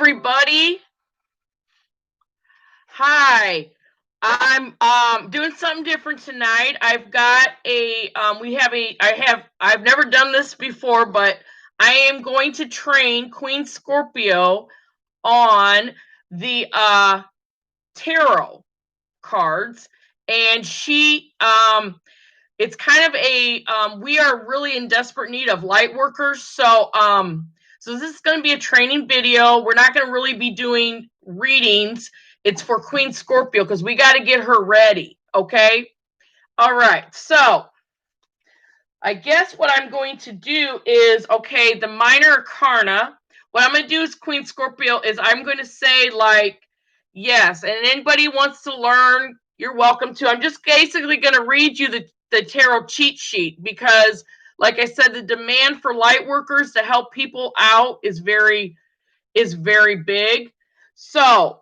everybody. Hi. I'm doing something different tonight. I've got a I've never done this before, but I am going to train Queen Scorpio on the tarot cards, and she it's kind of a we are really in desperate need of light workers. So this is going to be a training video. We're not going to really be doing readings. It's for Queen Scorpio because we got to get her ready. Okay. All right. So I guess what I'm going to do is, okay, the minor arcana. What I'm going to do is Queen Scorpio is I'm going to say like, yes. And anybody wants to learn, you're welcome to. I'm just basically going to read you the tarot cheat sheet because, like I said, the demand for light workers to help people out is very big. So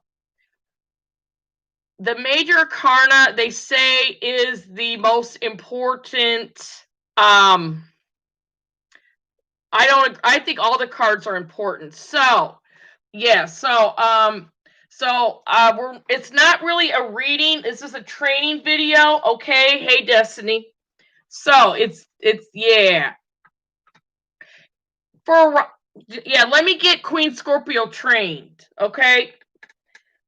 the major arcana, they say, is the most important. I think all the cards are important. So yeah, it's not really a reading. This is a training video. Okay. Hey, Destiny. So it's yeah. Let me get Queen Scorpio trained. Okay.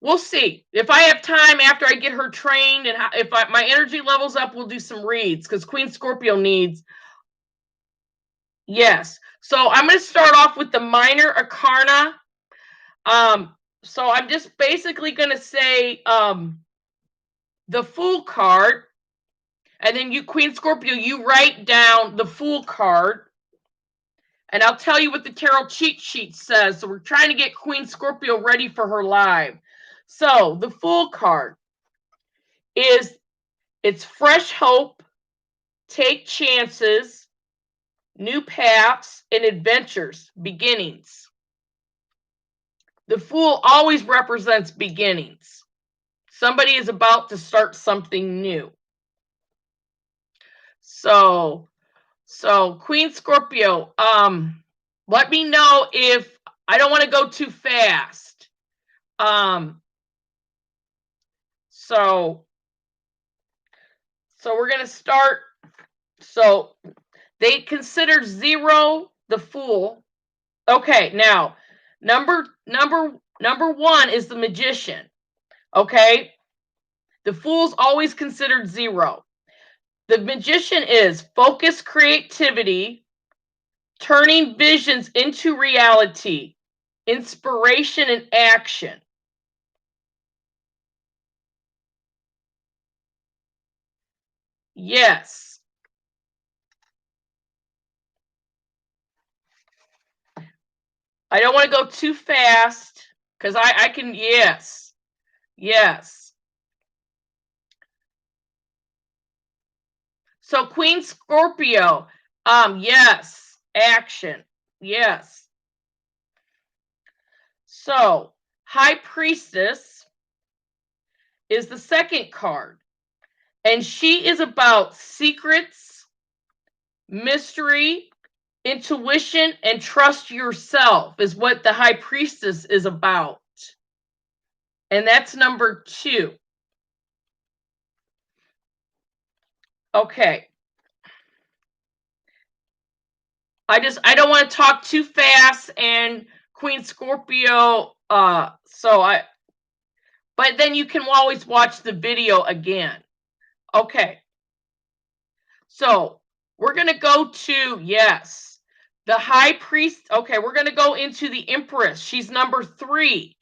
We'll see if I have time after I get her trained, and if my energy levels up, we'll do some reads because Queen Scorpio needs. Yes. So I'm going to start off with the minor arcana. So I'm just basically going to say the Fool card, and then you, Queen Scorpio, you write down the Fool card, and I'll tell you what the tarot cheat sheet says. So we're trying to get Queen Scorpio ready for her live. So the Fool card is, it's fresh hope, take chances, new paths, and adventures, beginnings. The Fool always represents beginnings. Somebody is about to start something new. So Queen Scorpio, let me know if I don't want to go too fast. So we're going to start. So they consider 0 the Fool. Okay, now number 1 is the Magician. Okay, the Fool's always considered 0. The Magician is focus, creativity, turning visions into reality, inspiration, and action. Yes. I don't want to go too fast because I can, yes. Yes. So Queen Scorpio, yes, action. Yes. So High Priestess is the second card, and she is about secrets, mystery, intuition, and trust yourself is what the High Priestess is about. And that's number 2. Okay. I don't want to talk too fast, and Queen Scorpio, but then you can always watch the video again. Okay. So we're going to go to, yes, the High Priest. Okay, we're going to go into the Empress. She's number 3.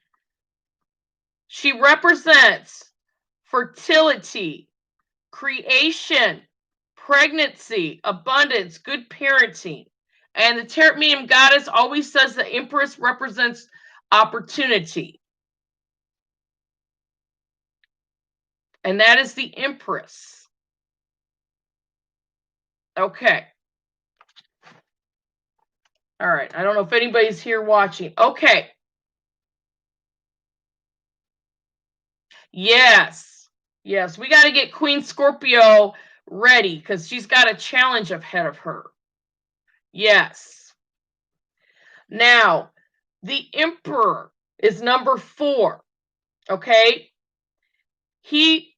She represents fertility, creation, pregnancy, abundance, good parenting. And the Tarot Medium Goddess always says the Empress represents opportunity. And that is the Empress. Okay. All right. I don't know if anybody's here watching. Okay. Yes. Yes. We got to get Queen Scorpio ready because she's got a challenge ahead of her. Yes. Now, the Emperor is number 4. Okay? He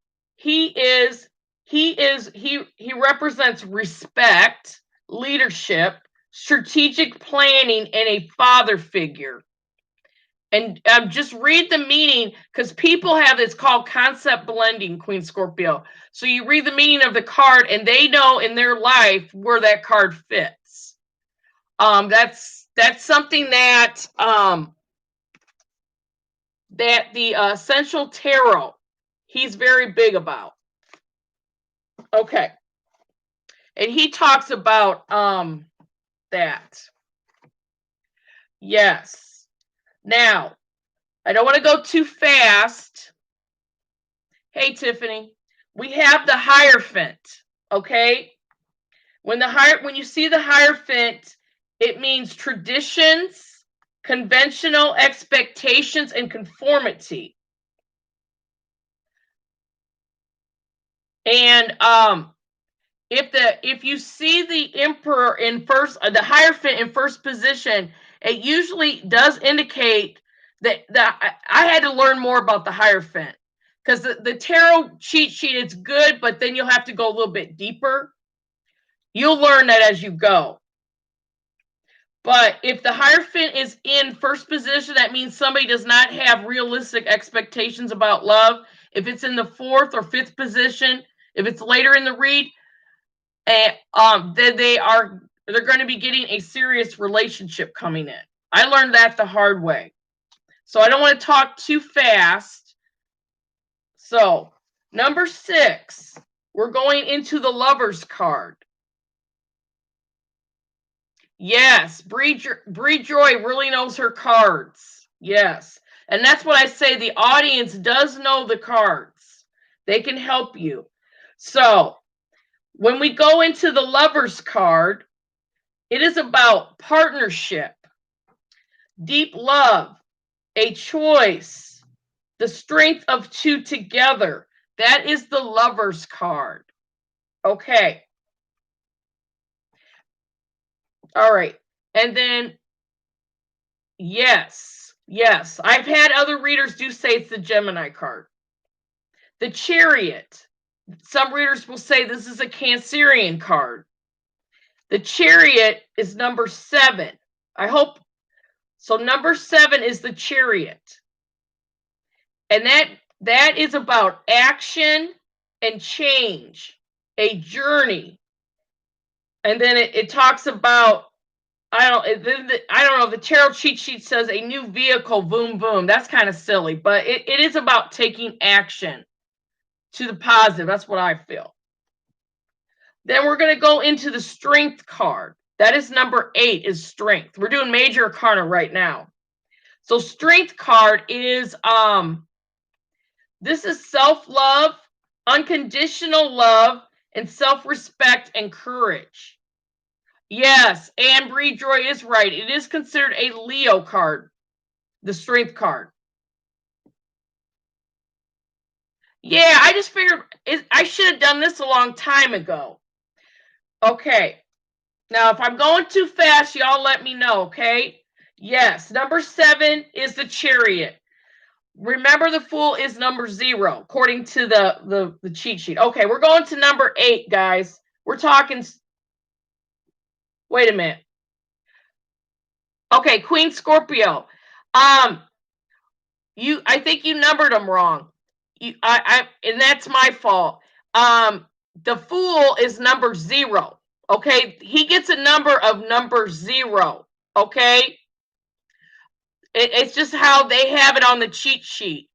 represents respect, leadership, strategic planning, and a father figure. And just read the meaning, because people have this called concept blending, Queen Scorpio. So you read the meaning of the card, and they know in their life where that card fits. That's something that that the Essential Tarot, he's very big about. Okay, and he talks about that. Yes. Now, I don't want to go too fast. Hey, Tiffany, we have the Hierophant. Okay, when you see the Hierophant, it means traditions, conventional expectations, and conformity. And if you see the Emperor in first, the Hierophant in first position, it usually does indicate that I had to learn more about the Hierophant, because the tarot cheat sheet is good, but then you'll have to go a little bit deeper. You'll learn that as you go. But if the Hierophant is in first position, that means somebody does not have realistic expectations about love. If it's in the 4th or 5th position, if it's later in the read, then they're going to be getting a serious relationship coming in. I learned that the hard way. So I don't want to talk too fast. So number 6, we're going into the Lovers card. Yes, Bree Joy really knows her cards. Yes. And that's what I say. The audience does know the cards. They can help you. So when we go into the Lovers card, it is about partnership, deep love, a choice, the strength of 2 together. That is the Lovers card. Okay. All right. And then, yes, I've had other readers do say it's the Gemini card. The Chariot. Some readers will say this is a Cancerian card. The Chariot is number 7. I hope so. Number 7 is the Chariot. And that is about action and change, a journey. And then it talks about, I don't know, the tarot cheat sheet says a new vehicle, boom, boom. That's kind of silly, but it is about taking action to the positive. That's what I feel. Then we're going to go into the Strength card. That is number 8, is Strength. We're doing Major Arcana right now. So Strength card is this is self-love, unconditional love, and self-respect and courage. Yes, Anne Bree Joy is right. It is considered a Leo card, the Strength card. Yeah, I just figured I should have done this a long time ago. Okay. Now, if I'm going too fast, y'all let me know, okay? Yes, number 7 is the Chariot. Remember, the Fool is number 0, according to the cheat sheet. Okay, we're going to number 8, guys. We're talking... Wait a minute. Okay, Queen Scorpio. I think you numbered them wrong. And that's my fault. The Fool is number 0. Okay, he gets a number of number 0. Okay, it's just how they have it on the cheat sheet.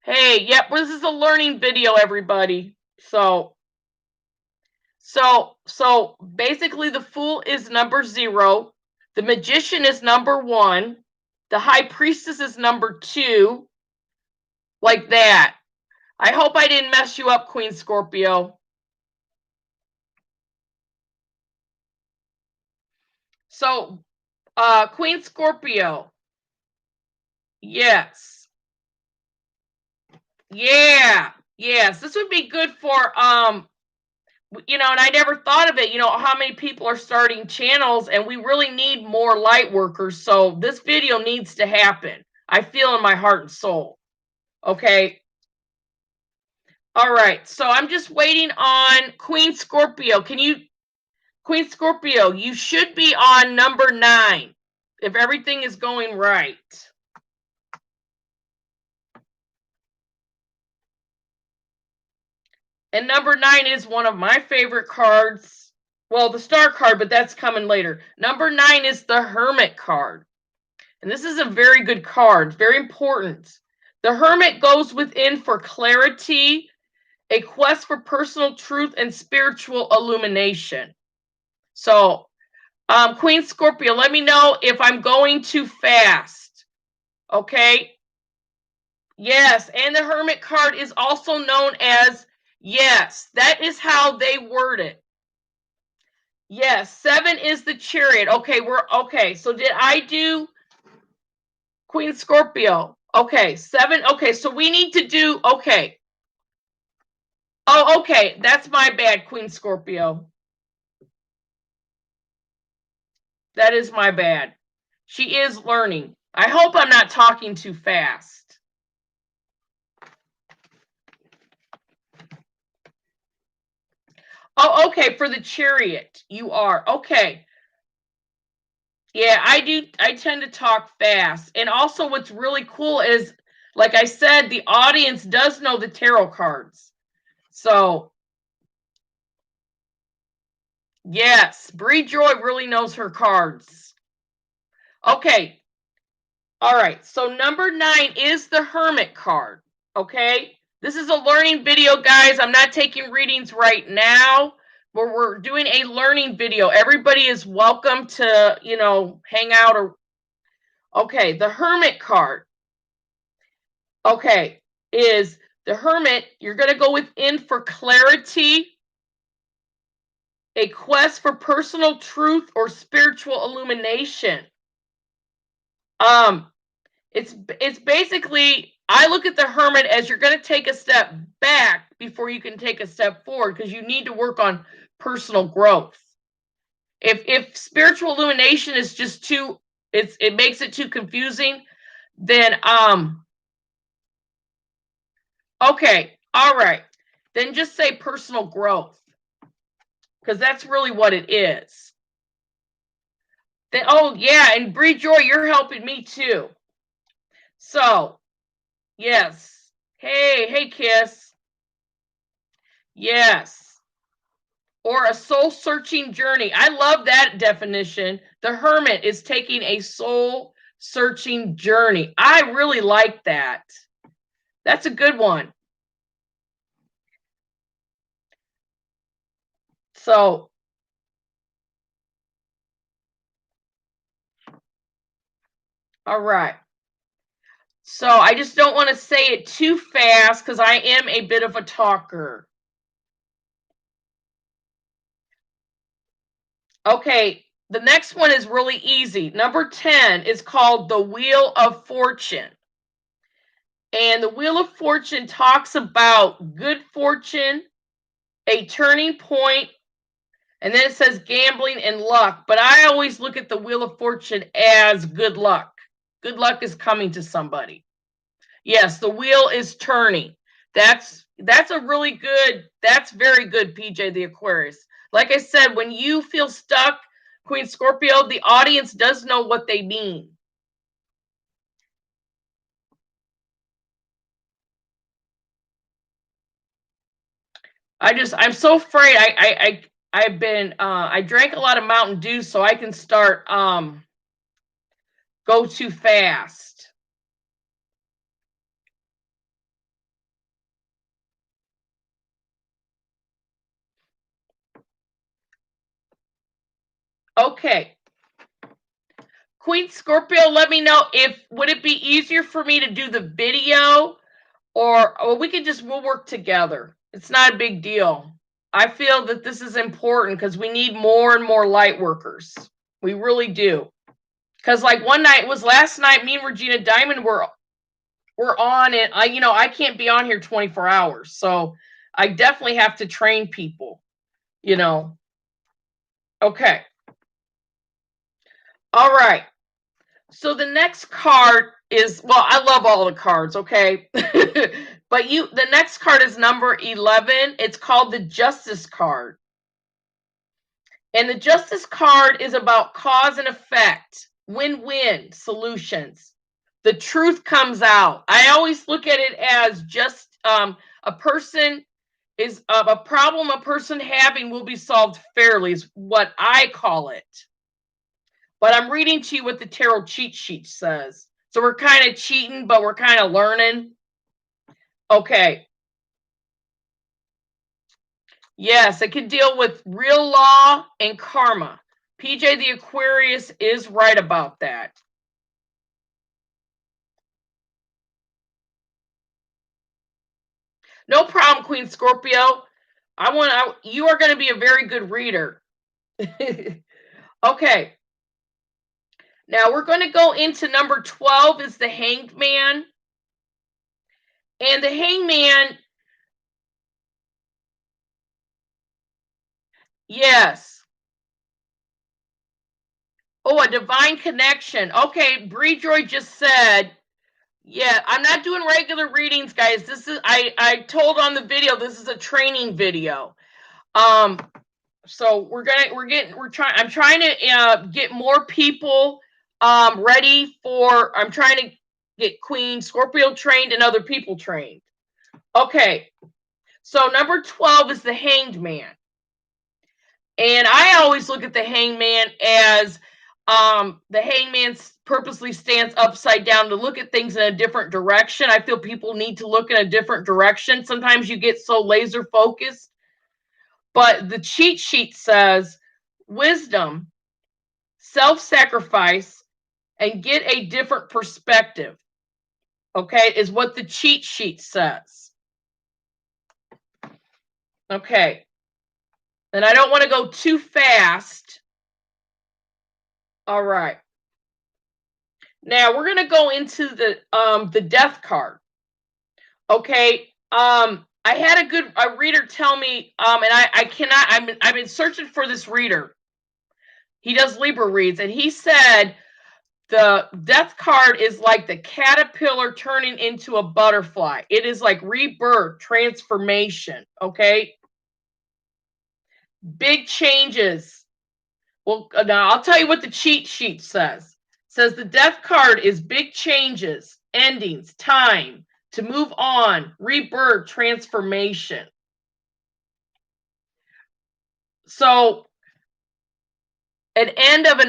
Hey, yep, this is a learning video, everybody. So basically, the Fool is number 0. The Magician is number 1. The High Priestess is number 2. Like that. I hope I didn't mess you up, Queen Scorpio. So, Queen Scorpio. Yes. Yeah. Yes. This would be good for you know, and I never thought of it, you know, how many people are starting channels, and we really need more light workers. So this video needs to happen. I feel in my heart and soul. Okay. All right. So I'm just waiting on Queen Scorpio. Queen Scorpio, you should be on number 9 if everything is going right. And number 9 is one of my favorite cards. Well, the star card, but that's coming later. Number 9 is the Hermit card. And this is a very good card, very important. The Hermit goes within for clarity, a quest for personal truth, and spiritual illumination. So, Queen Scorpio, let me know if I'm going too fast. Okay? Yes, and the Hermit card is also known as yes. That is how they word it. Yes, 7 is the Chariot. Okay, okay. So did I do Queen Scorpio? Okay, 7. Okay, so we need to do okay. Oh, okay. That's my bad, Queen Scorpio. That is my bad. She is learning. I hope I'm not talking too fast. Oh, okay. For the Chariot, you are. Okay. Yeah, I do. I tend to talk fast. And also, what's really cool is, like I said, the audience does know the tarot cards. So, yes, Bree Joy really knows her cards. Okay. All right. So, number 9 is the Hermit card. Okay. This is a learning video, guys. I'm not taking readings right now, but we're doing a learning video. Everybody is welcome to, you know, hang out or. Okay. The Hermit card. Okay, is the Hermit, you're going to go within for clarity, a quest for personal truth or spiritual illumination. Um, it's basically, I look at the Hermit as you're going to take a step back before you can take a step forward, because you need to work on personal growth. If spiritual illumination is just too, it makes it too confusing, then okay, all right, then just say personal growth, because that's really what it is. Then, oh yeah, and Bree Joy, you're helping me too. So, yes. Hey, Kiss. Yes. Or a soul-searching journey. I love that definition. The Hermit is taking a soul-searching journey. I really like that. That's a good one. So, all right. So I just don't want to say it too fast because I am a bit of a talker. Okay, the next one is really easy. Number 10 is called the Wheel of Fortune. And the Wheel of Fortune talks about good fortune, a turning point, and then it says gambling and luck. But I always look at the Wheel of Fortune as good luck. Good luck is coming to somebody. Yes, the wheel is turning. That's a really good, that's very good, PJ the Aquarius. Like I said, when you feel stuck, Queen Scorpio, the audience does know what they mean. I'm so afraid. I've been I drank a lot of Mountain Dew so I can start go too fast. Okay. Queen Scorpio, let me know if would it be easier for me to do the video, or we could just, we'll work together. It's not a big deal. I feel that this is important because we need more and more light workers. We really do. Because like one night was last night, me and Regina Diamond were on it. I can't be on here 24 hours. So I definitely have to train people. you know. Okay. All right. So the next card is, well, I love all the cards, okay? But the next card is number 11. It's called the Justice card. And the Justice card is about cause and effect, win-win solutions. The truth comes out. I always look at it as just a person is a problem a person having will be solved fairly, is what I call it. But I'm reading to you what the tarot cheat sheet says. So we're kind of cheating, but we're kind of learning. Okay. Yes, it can deal with real law and karma. PJ the Aquarius is right about that. No problem, Queen Scorpio. You are going to be a very good reader. Okay. Now we're going to go into number 12 is the Hanged Man. And the Hanged Man, yes. Oh, a divine connection. Okay, Bree Joy just said, yeah, I'm not doing regular readings, guys. This is I told on the video this is a training video. So I'm trying to get more people ready for. I'm trying to get Queen Scorpio trained and other people trained. Okay, so number 12 is the Hanged Man, and I always look at the Hanged Man as the hangman purposely stands upside down to look at things in a different direction. I feel people need to look in a different direction. Sometimes you get so laser focused. But the cheat sheet says wisdom, self-sacrifice, and get a different perspective. Okay, is what the cheat sheet says. Okay. And I don't want to go too fast. All right. Now we're going to go into the death card. Okay. I had a reader tell me, and I cannot. I've been searching for this reader. He does Libra reads, and he said the death card is like the caterpillar turning into a butterfly. It is like rebirth, transformation. Okay. Big changes. Well, now I'll tell you what the cheat sheet says. It says the death card is big changes, endings, time to move on, rebirth, transformation. So an end of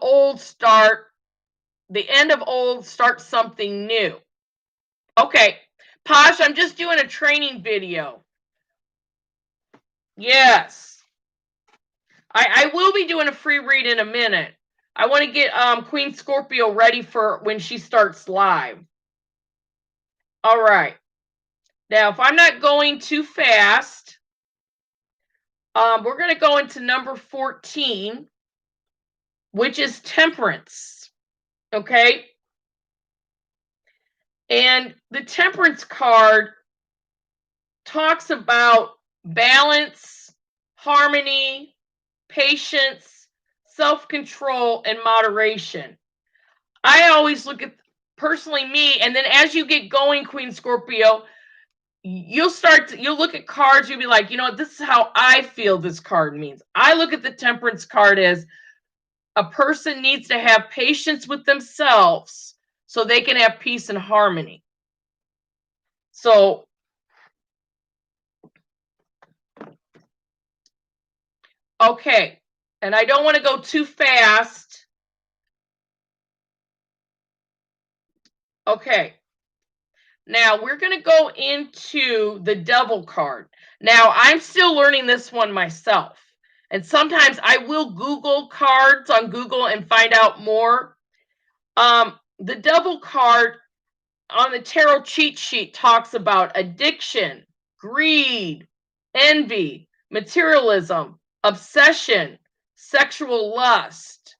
old start, the end of old starts something new. Okay, Posh, I'm just doing a training video. Yes. I will be doing a free read in a minute. I want to get Queen Scorpio ready for when she starts live. All right. Now, if I'm not going too fast, we're going to go into number 14, which is temperance. Okay. And the temperance card talks about balance, harmony, patience, self-control, and moderation. I always look at personally me, and then as you get going, Queen Scorpio, you'll look at cards, you'll be like, you know, this is how I feel this card means. I look at the temperance card as a person needs to have patience with themselves so they can have peace and harmony. So okay, and I don't want to go too fast. Okay. Now we're going to go into the Devil card. Now I'm still learning this one myself. And sometimes I will Google cards on Google and find out more. The Devil card on the tarot cheat sheet talks about addiction, greed, envy, materialism, obsession, sexual lust.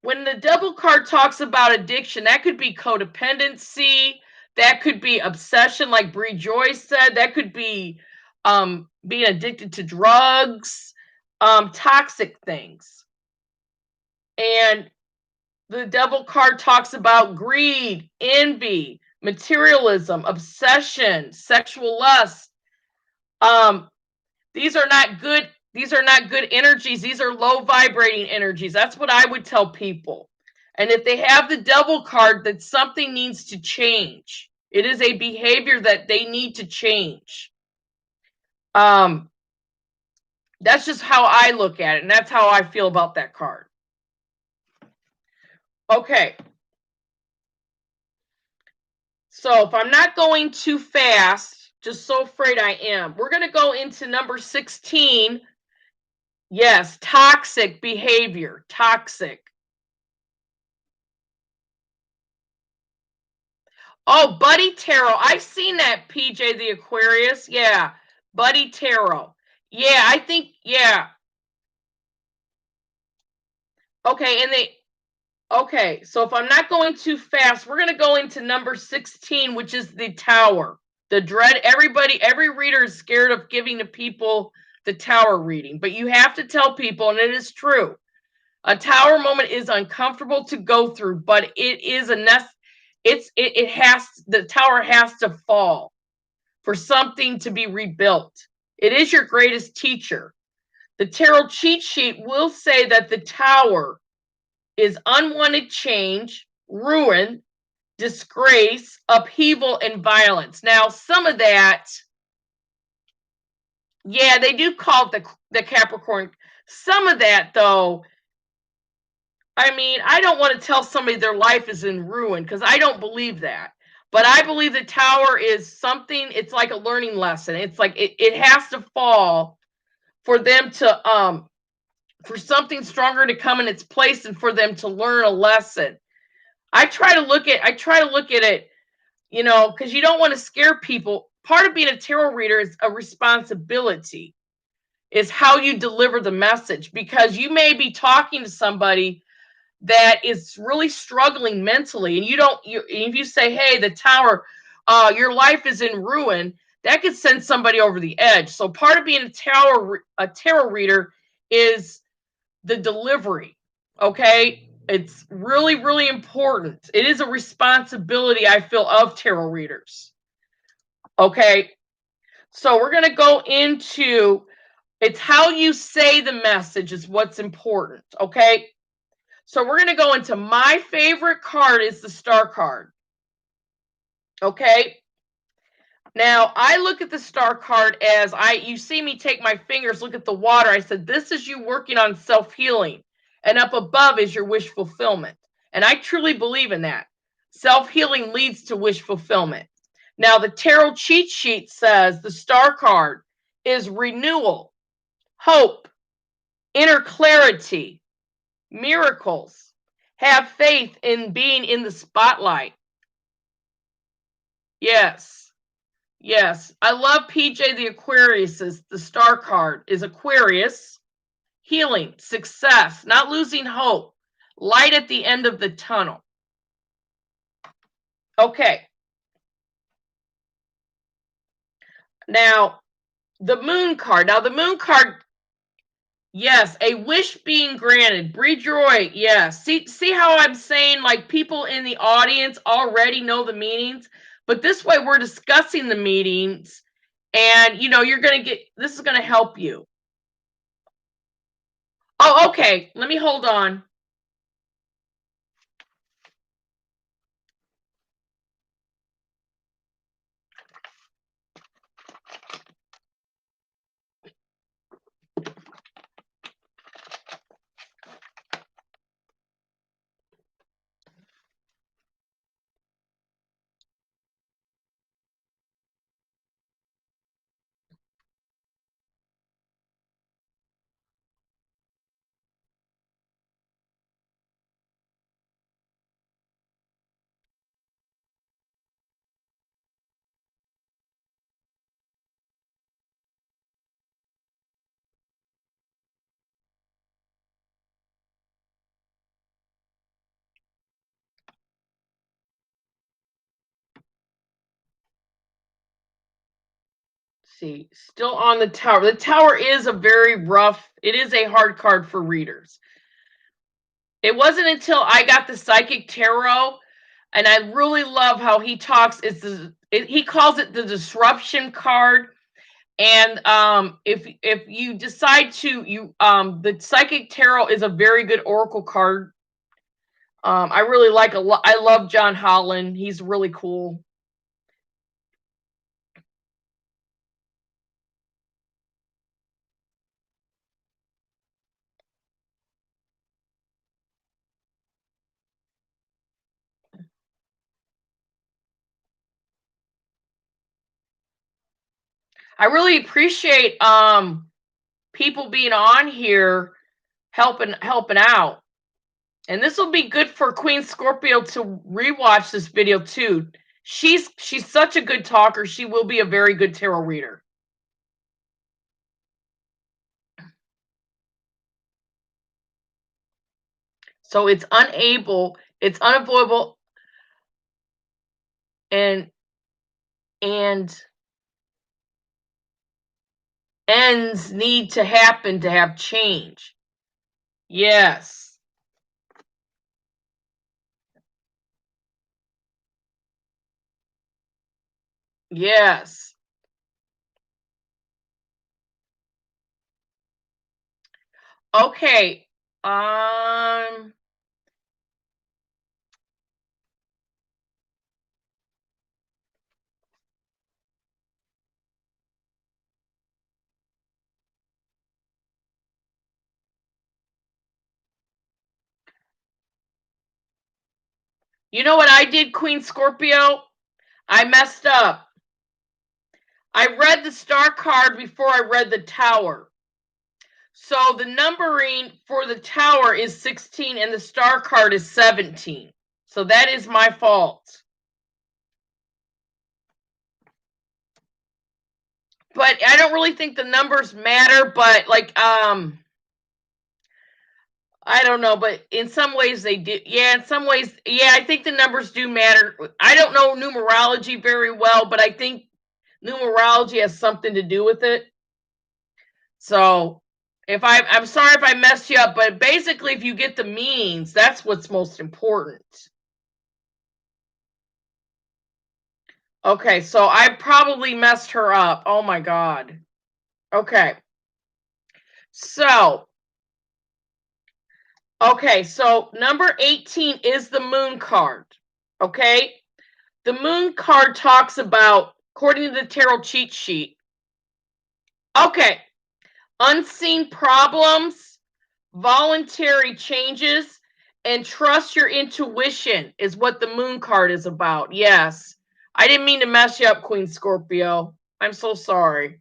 When the Devil card talks about addiction, that could be codependency, That could be obsession, like Bree Joyce said. That could be being addicted to drugs, toxic things. And the devil card talks about greed, envy, materialism, obsession, sexual lust. Um, these are not good. These are not good energies. These are low vibrating energies. That's what I would tell people. And if they have the devil card, that something needs to change. It is a behavior that they need to change. Um, that's just how I look at it, and that's how I feel about that card. Okay. So if I'm not going too fast, just so afraid I am, we're going to go into number 16. Yes, toxic behavior. Toxic. Oh, Buddy Tarot. I've seen that, PJ the Aquarius. Yeah, Buddy Tarot. Yeah, I think, yeah. Okay, and they, okay, so if I'm not going too fast, we're going to go into number 16, which is the Tower. The dread, every reader is scared of giving to people the Tower reading, but you have to tell people, and it is true. A Tower moment is uncomfortable to go through, but it is a it has, the Tower has to fall for something to be rebuilt. It is your greatest teacher. The tarot cheat sheet will say that the Tower is unwanted change, ruin, disgrace, upheaval, and violence. Now, some of that, yeah, they do call it the Capricorn. Some of that, though, I mean, I don't want to tell somebody their life is in ruin because I don't believe that. But I believe the Tower is something, it's like a learning lesson. It's like it has to fall for them to for something stronger to come in its place and for them to learn a lesson. I try to look at it, you know, because you don't want to scare people. Part of being a tarot reader is a responsibility, is how you deliver the message, because you may be talking to somebody that is really struggling mentally, and if you say, hey, the Tower, your life is in ruin, that could send somebody over the edge. So part of being a tarot reader is the delivery. Okay, it's really, really important. It is a responsibility, I feel, of tarot readers. Okay, so we're going to go into, it's how you say the message is what's important. Okay, so we're going to go into, my favorite card is the Star card. Okay, now I look at the Star card as, you see me take my fingers, look at the water. I said, this is you working on self-healing, and up above is your wish fulfillment. And I truly believe in that. Self-healing leads to wish fulfillment. Now, the tarot cheat sheet says the Star card is renewal, hope, inner clarity, miracles. Have faith in being in the spotlight. Yes. Yes. I love PJ the Aquarius's, the Star card is Aquarius, healing, success, not losing hope, light at the end of the tunnel. Okay. Now, the Moon card. Now, the Moon card, yes, a wish being granted. Bree Joy, yes. See how I'm saying, like, people in the audience already know the meanings, but this way we're discussing the meanings, and you're gonna get, this is gonna help you. Oh, okay. Let me hold on. see. Still on the Tower. The Tower is a very rough, it is a hard card for readers. It wasn't until I got the Psychic Tarot, and I really love how he talks. He calls it the disruption card. And if you decide to the Psychic Tarot is a very good oracle card. I really like a lot. I love John Holland. He's really cool. I really appreciate people being on here helping out. And this will be good for Queen Scorpio to rewatch this video too. She's such a good talker. She will be a very good tarot reader. So it's unavoidable, and ends need to happen to have change. Yes. Yes. Okay. You know what I did, Queen Scorpio? I messed up. I read the star card before I read the Tower. So the numbering for the Tower is 16 and the star card is 17. So that is my fault. But I don't really think the numbers matter, but like I don't know, but in some ways they do. Yeah, in some ways, yeah, I think the numbers do matter. I don't know numerology very well, but I think numerology has something to do with it. So I'm sorry if I messed you up, but basically if you get the means, that's what's most important. Okay, so I probably messed her up. Oh my God. Okay. So, so number 18 is the moon card. Okay? The moon card talks about, according to the tarot cheat sheet, okay, unseen problems, voluntary changes, and trust your intuition is what the moon card is about. Yes. I didn't mean to mess you up, Queen Scorpio. I'm so sorry.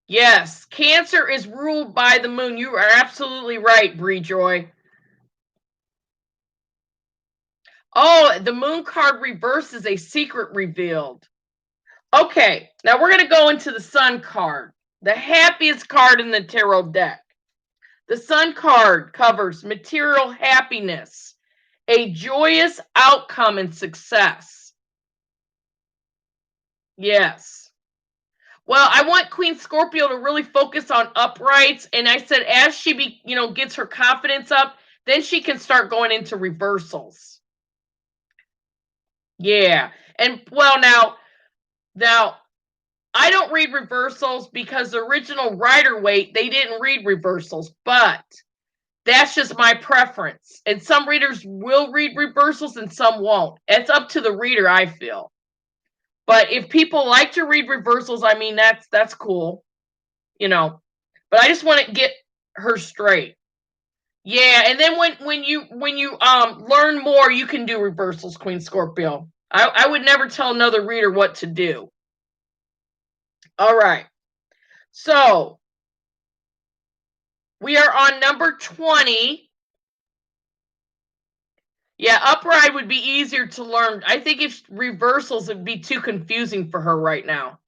Yes, Cancer is ruled by the moon. You are absolutely right, Bree Joy. Oh, the moon card reverse is a secret revealed. Okay, now we're going to go into the sun card, the happiest card in the tarot deck. The sun card covers material happiness, a joyous outcome and success. Yes. Well, I want Queen Scorpio to really focus on uprights, and I said as she gets her confidence up, then she can start going into reversals. Yeah. And well, now I don't read reversals because the original Rider-Waite, they didn't read reversals, but that's just my preference. And some readers will read reversals and some won't. It's up to the reader, I feel. But if people like to read reversals, I mean that's cool, you know. But I just want to get her straight. Yeah, and then when you learn more, you can do reversals, Queen Scorpio. I would never tell another reader what to do. All right. So we are on number 20. Yeah, upright would be easier to learn. I think if reversals would be too confusing for her right now.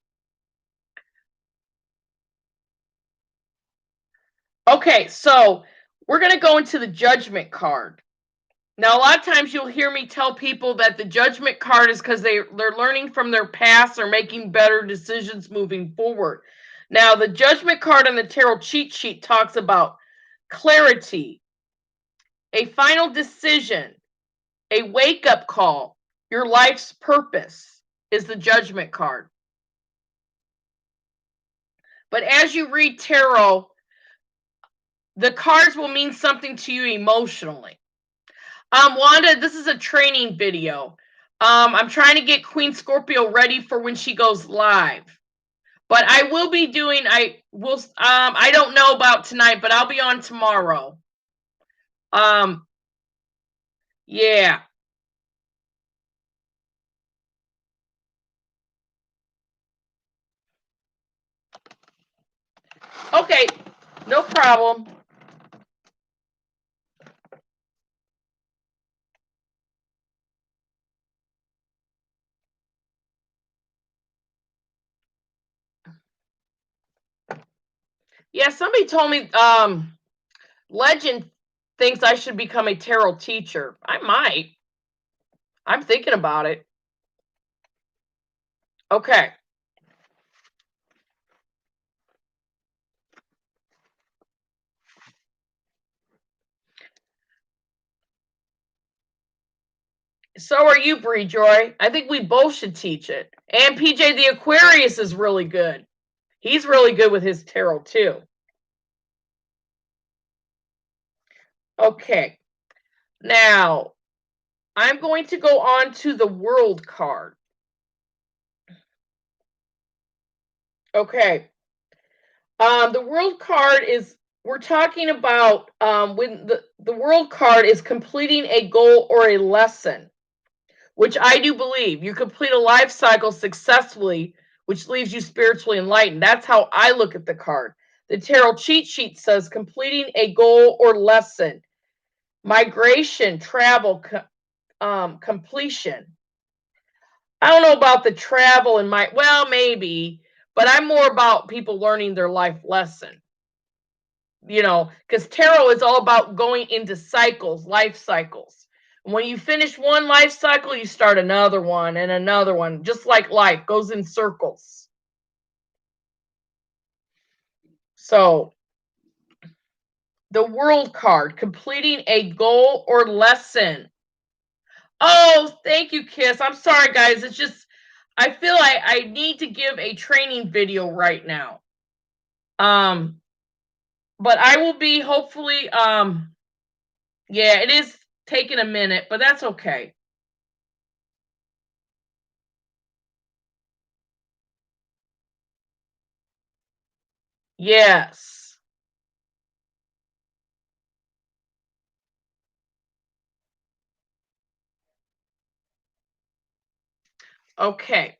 Okay, so we're going to go into the judgment card. Now, a lot of times you'll hear me tell people that the judgment card is because they're learning from their past or making better decisions moving forward. Now, the judgment card on the tarot cheat sheet talks about clarity, a final decision, a wake-up call, your life's purpose is the judgment card. But as you read tarot, the cards will mean something to you emotionally. Wanda, this is a training video. I'm trying to get Queen Scorpio ready for when she goes live. But I will be doing, I don't know about tonight, but I'll be on tomorrow. Yeah. Okay, no problem. Yeah, somebody told me Legend thinks I should become a tarot teacher. I might. I'm thinking about it. Okay. So are you, Bree Joy. I think we both should teach it. And PJ the Aquarius is really good. He's really good with his tarot too. Okay. Now, I'm going to go on to the World card. Okay. The World card is, we're talking about when the World card is completing a goal or a lesson, which I do believe. You complete a life cycle successfully, which leaves you spiritually enlightened. That's how I look at the card. The tarot cheat sheet says completing a goal or lesson, migration, travel, completion. I don't know about the travel and well, maybe, but I'm more about people learning their life lesson. You know, because tarot is all about going into cycles, life cycles. When you finish one life cycle, you start another one and another one, just like life goes in circles. So, the World card, completing a goal or lesson. Oh, thank you, Kiss. I'm sorry, guys. It's just, I feel I need to give a training video right now. But I will be hopefully, yeah, it is taking a minute, but that's okay. Yes. Okay.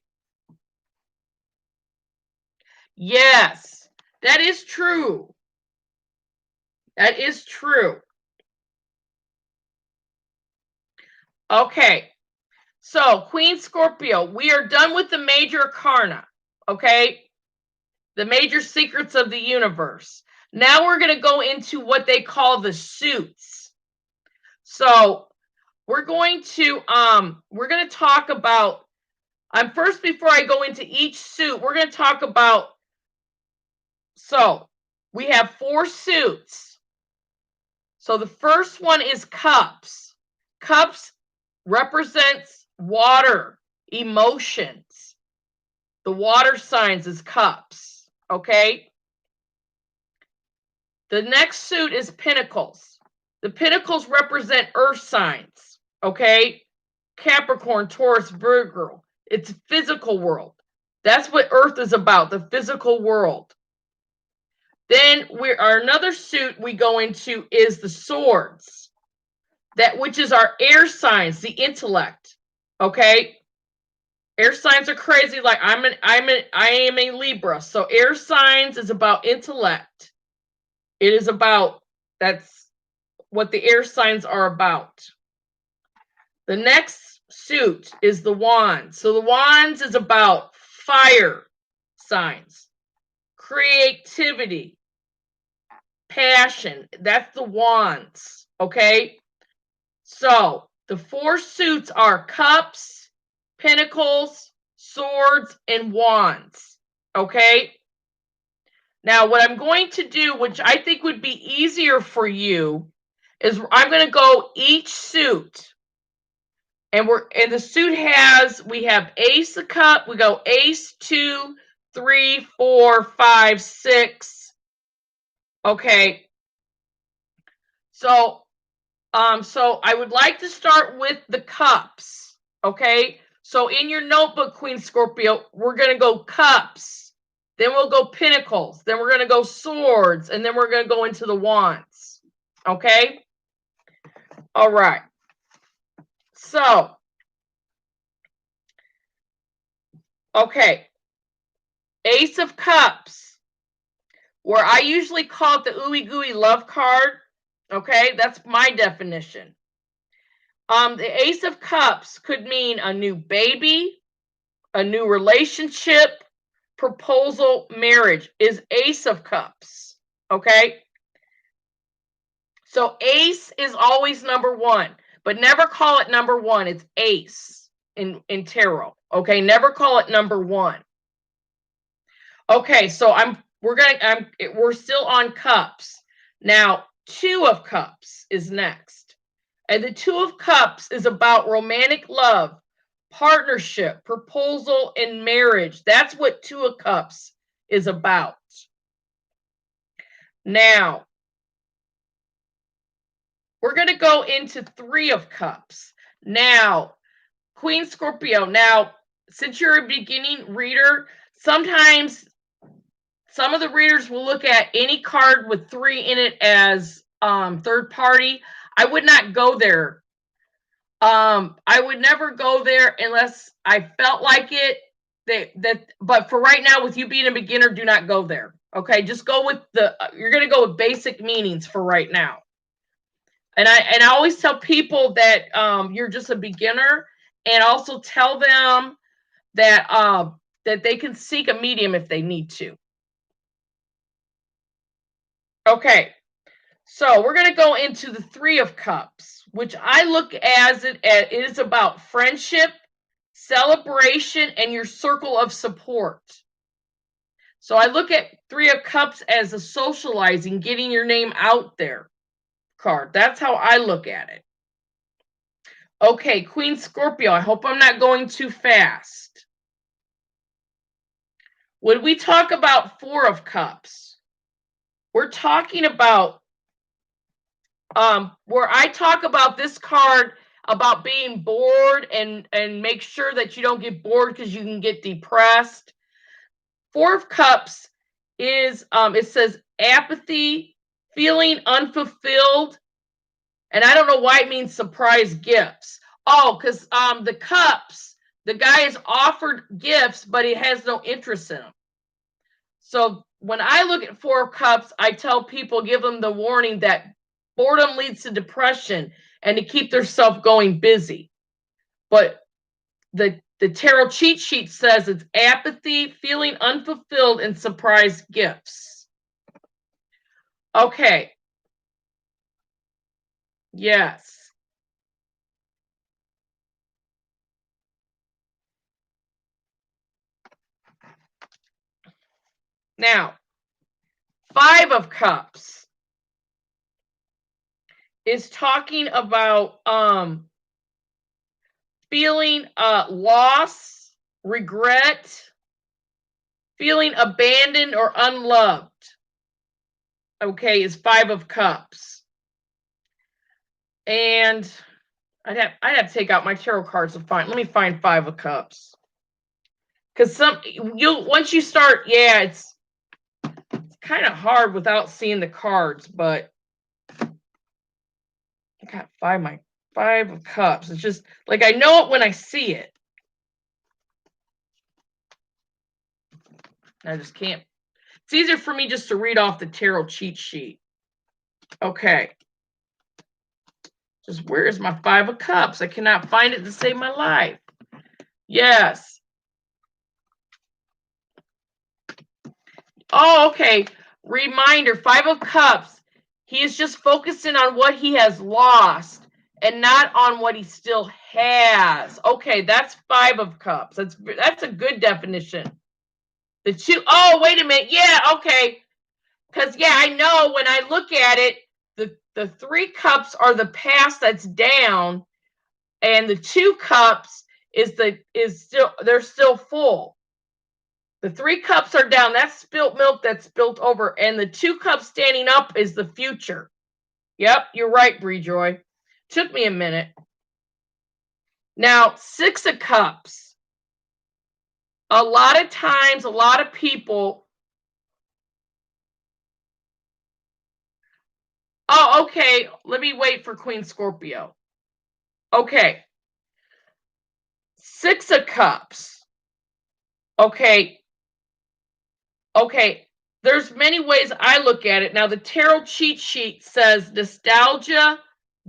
Yes. That is true. That is true. Okay. So, Queen Scorpio, we are done with the major arcana. Okay? The major secrets of the universe. Now we're going to go into what they call the suits. So, we're going to talk about first, before I go into each suit, we're going to talk about, so we have 4 suits. So the first one is cups. Cups represents water, emotions. The water signs is cups, okay? The next suit is pentacles. The pentacles represent earth signs, okay? Capricorn, Taurus, Virgo. It's physical world. That's what earth is about, the physical world. Then another suit we go into is the swords. That which is our air signs, the intellect. Okay? Air signs are crazy. Like I am a Libra. So air signs is about intellect. It is about, that's what the air signs are about. The next suit is the wands. So the wands is about fire signs, creativity, passion. That's the wands. Okay? So the 4 suits are cups, pentacles, swords, and wands. Okay? Now, what I'm going to do, which I think would be easier for you, is I'm going to go each suit. And the suit we have ace of cup, we go ace, 2, 3, 4, 5, 6. Okay. So I would like to start with the cups. Okay. So in your notebook, Queen Scorpio, we're going to go cups. Then we'll go pentacles. Then we're going to go swords. And then we're going to go into the wands. Okay. All right. So, okay. Ace of Cups, where I usually call it the ooey gooey love card. Okay, that's my definition. The Ace of Cups could mean a new baby, a new relationship, proposal, marriage is Ace of Cups. Okay, so Ace is always number 1, but never call it number 1. It's Ace in tarot. Okay, never call it number 1. Okay, so we're still on cups. Now, 2 of Cups is next. And the 2 of Cups is about romantic love, partnership, proposal, and marriage. That's what 2 of Cups is about. Now, we're going to go into 3 of Cups. Now, Queen Scorpio, now, since you're a beginning reader, sometimes some of the readers will look at any card with 3 in it as third party. I would not go there. I would never go there unless I felt like it. But for right now, with you being a beginner, do not go there. Okay, just go with you're going to go with basic meanings for right now. And I always tell people that you're just a beginner, and also tell them that that they can seek a medium if they need to. Okay, so we're going to go into the 3 of Cups, which I look as it is about friendship, celebration, and your circle of support. So I look at 3 of Cups as a socializing, getting your name out there card. That's how I look at it. Okay, Queen Scorpio, I hope I'm not going too fast. When we talk about 4 of Cups, we're talking about where I talk about this card about being bored and make sure that you don't get bored because you can get depressed. 4 of Cups is it says apathy, feeling unfulfilled, and I don't know why it means surprise gifts. Oh, because the cups, the guy is offered gifts, but he has no interest in them. So when I look at 4 of Cups, I tell people, give them the warning that boredom leads to depression and to keep themselves going busy. But the tarot cheat sheet says it's apathy, feeling unfulfilled, and surprise gifts. Okay. Yes. Now, 5 of Cups is talking about feeling loss, regret, feeling abandoned or unloved. Okay, is 5 of Cups. And I'd have to take out my tarot cards to find. Let me find 5 of Cups. Because once you start, yeah, it's kind of hard without seeing the cards, but I got 5 of Cups. It's just like I know it when I see it. I just can't. It's easier for me just to read off the tarot cheat sheet. Okay. Just where is my 5 of Cups? I cannot find it to save my life. Yes. Oh, okay. Reminder, 5 of Cups. He is just focusing on what he has lost and not on what he still has. Okay, that's 5 of cups. That's a good definition. The two, oh, wait a minute. Yeah, okay. Because, yeah, I know when I look at it, the 3 cups are the past that's down, and the 2 cups they're still full. The 3 cups are down. That's spilt milk that's spilt over, and the 2 cups standing up is the future. Yep, you're right, Bree Joy. Took me a minute. Now, 6 of cups. A lot of times, a lot of people. Oh, okay. Let me wait for Queen Scorpio. Okay. 6 of cups. Okay. Okay. There's many ways I look at it. Now, the tarot cheat sheet says nostalgia,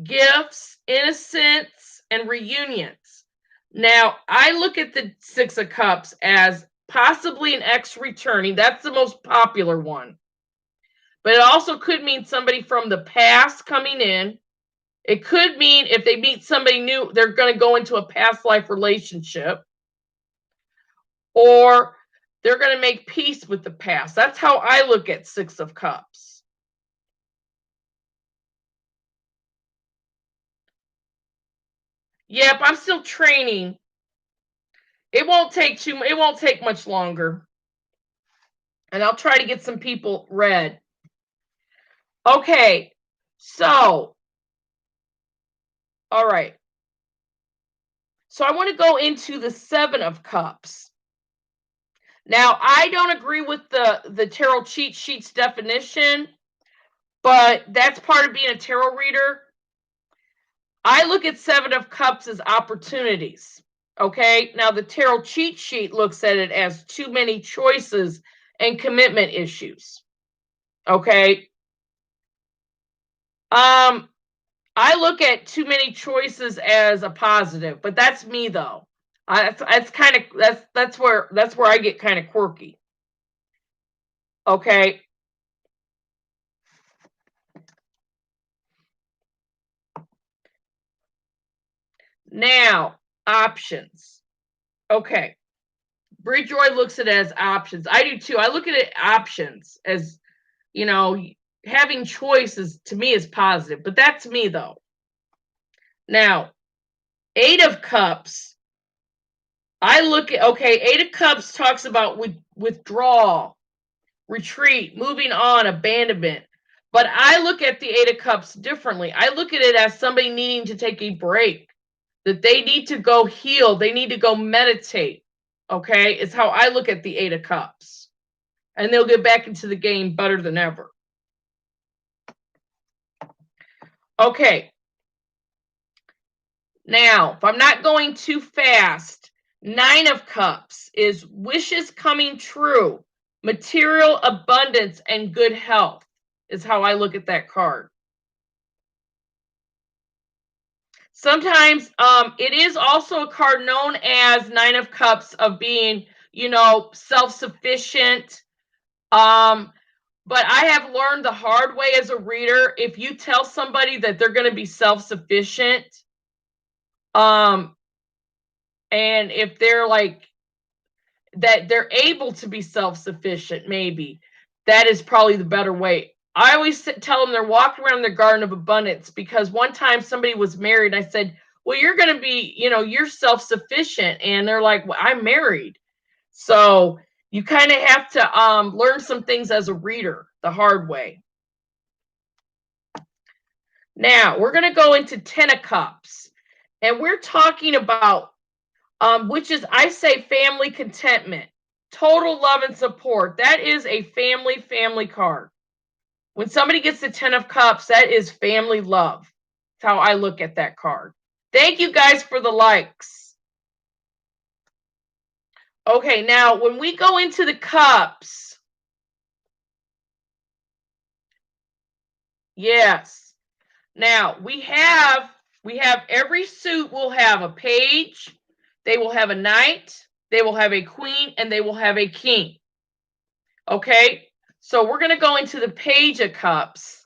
gifts, innocence, and reunions. Now, I look at the 6 of cups as possibly an ex returning. That's the most popular one. But it also could mean somebody from the past coming in. It could mean if they meet somebody new, they're going to go into a past life relationship. Or they're going to make peace with the past. That's how I look at 6 of cups. Yep, I'm still training. It won't take much longer. And I'll try to get some people read. Okay. So, all right. So I want to go into the 7 of cups. Now, I don't agree with the tarot cheat sheet's definition, but that's part of being a tarot reader. I look at 7 of cups as opportunities. Okay, now the tarot cheat sheet looks at it as too many choices and commitment issues. Okay. I look at too many choices as a positive, but that's me though. That's where I get kind of quirky. Okay. Now, options. Okay. Bree Joy looks at it as options. I do too. I look at it options as, having choices to me is positive, but that's me though. Now, 8 of cups. I look at, okay, 8 of cups talks about withdrawal, retreat, moving on, abandonment. But I look at the 8 of cups differently. I look at it as somebody needing to take a break, that they need to go heal. They need to go meditate. Okay, it's how I look at the 8 of cups. And they'll get back into the game better than ever. Okay. Now, if I'm not going too fast, 9 of cups is wishes coming true, material abundance, and good health is how I look at that card. Sometimes it is also a card known as 9 of cups of being, self-sufficient. But I have learned the hard way as a reader, if you tell somebody that they're going to be self-sufficient, and if they're like that they're able to be self-sufficient, maybe that is probably the better way. I always tell them they're walking around the garden of abundance, because one time somebody was married and I said, well, you're going to be, you're self-sufficient. And they're like, well, I'm married. So you kind of have to learn some things as a reader the hard way. Now we're going to go into 10 of cups, and we're talking about which is, I say, family contentment, total love and support. That is a family card. When somebody gets the 10 of cups, that is family love. That's how I look at that card. Thank you guys for the likes. Okay, now when we go into the cups, yes. Now we have every suit will have a page, they will have a knight, they will have a queen, and they will have a king. Okay, so we're going to go into the page of cups,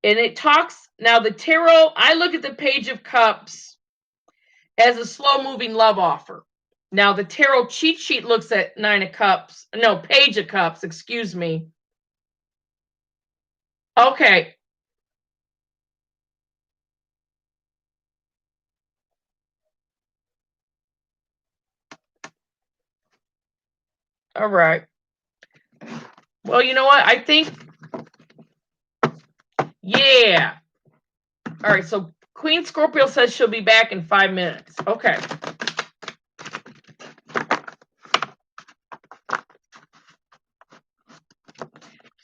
and it talks Now the tarot, I look at the Page of Cups as a slow-moving love offer. Now the tarot cheat sheet looks at Page of Cups, excuse me. Okay. All right. Well, you know what? I think, yeah. All right, so Queen Scorpio says she'll be back in 5 minutes. Okay.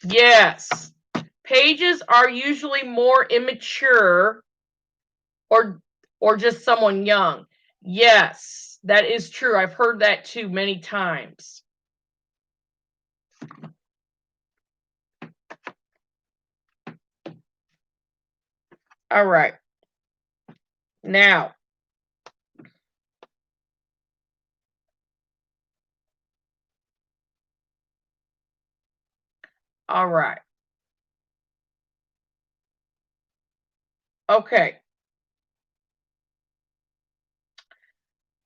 Yes. Pages are usually more immature or just someone young. Yes, that is true. I've heard that too many times. All right. Now, all right. Okay.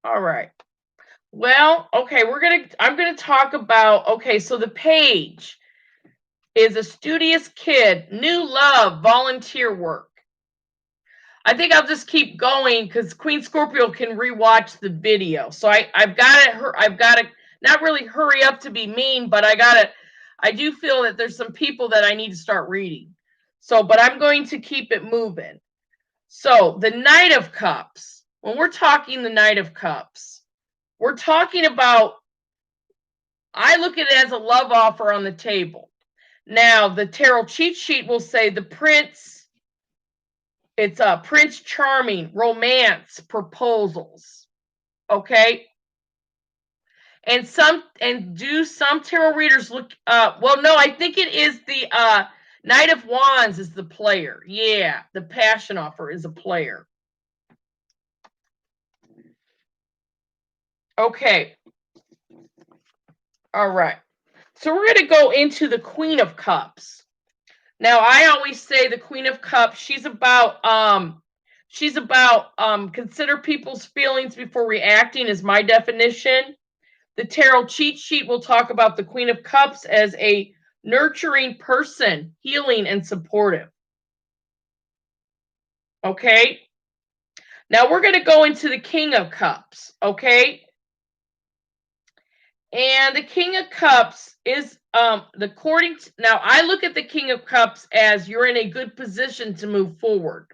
All right. Well, okay, I'm going to talk about, okay, so the Page is a studious kid, new love, volunteer work. I think I'll just keep going because Queen Scorpio can rewatch the video. So I've got to not really hurry up to be mean, but I do feel that there's some people that I need to start reading. So, but I'm going to keep it moving. So the Knight of Cups, when we're talking the Knight of Cups, we're talking about, I look at it as a love offer on the table. Now, the tarot cheat sheet will say the Prince, it's a Prince Charming, romance, proposals. Okay. And some tarot readers look well, no, I think it is the Knight of Wands is the player. Yeah, the passion offer is a player. Okay. All right. So we're going to go into the Queen of Cups. Now, I always say the Queen of Cups, she's about consider people's feelings before reacting is my definition. The tarot cheat sheet will talk about the Queen of Cups as a nurturing person, healing and supportive. Okay? Now we're going to go into the King of Cups, okay? And the King of Cups is now I look at the King of Cups as you're in a good position to move forward.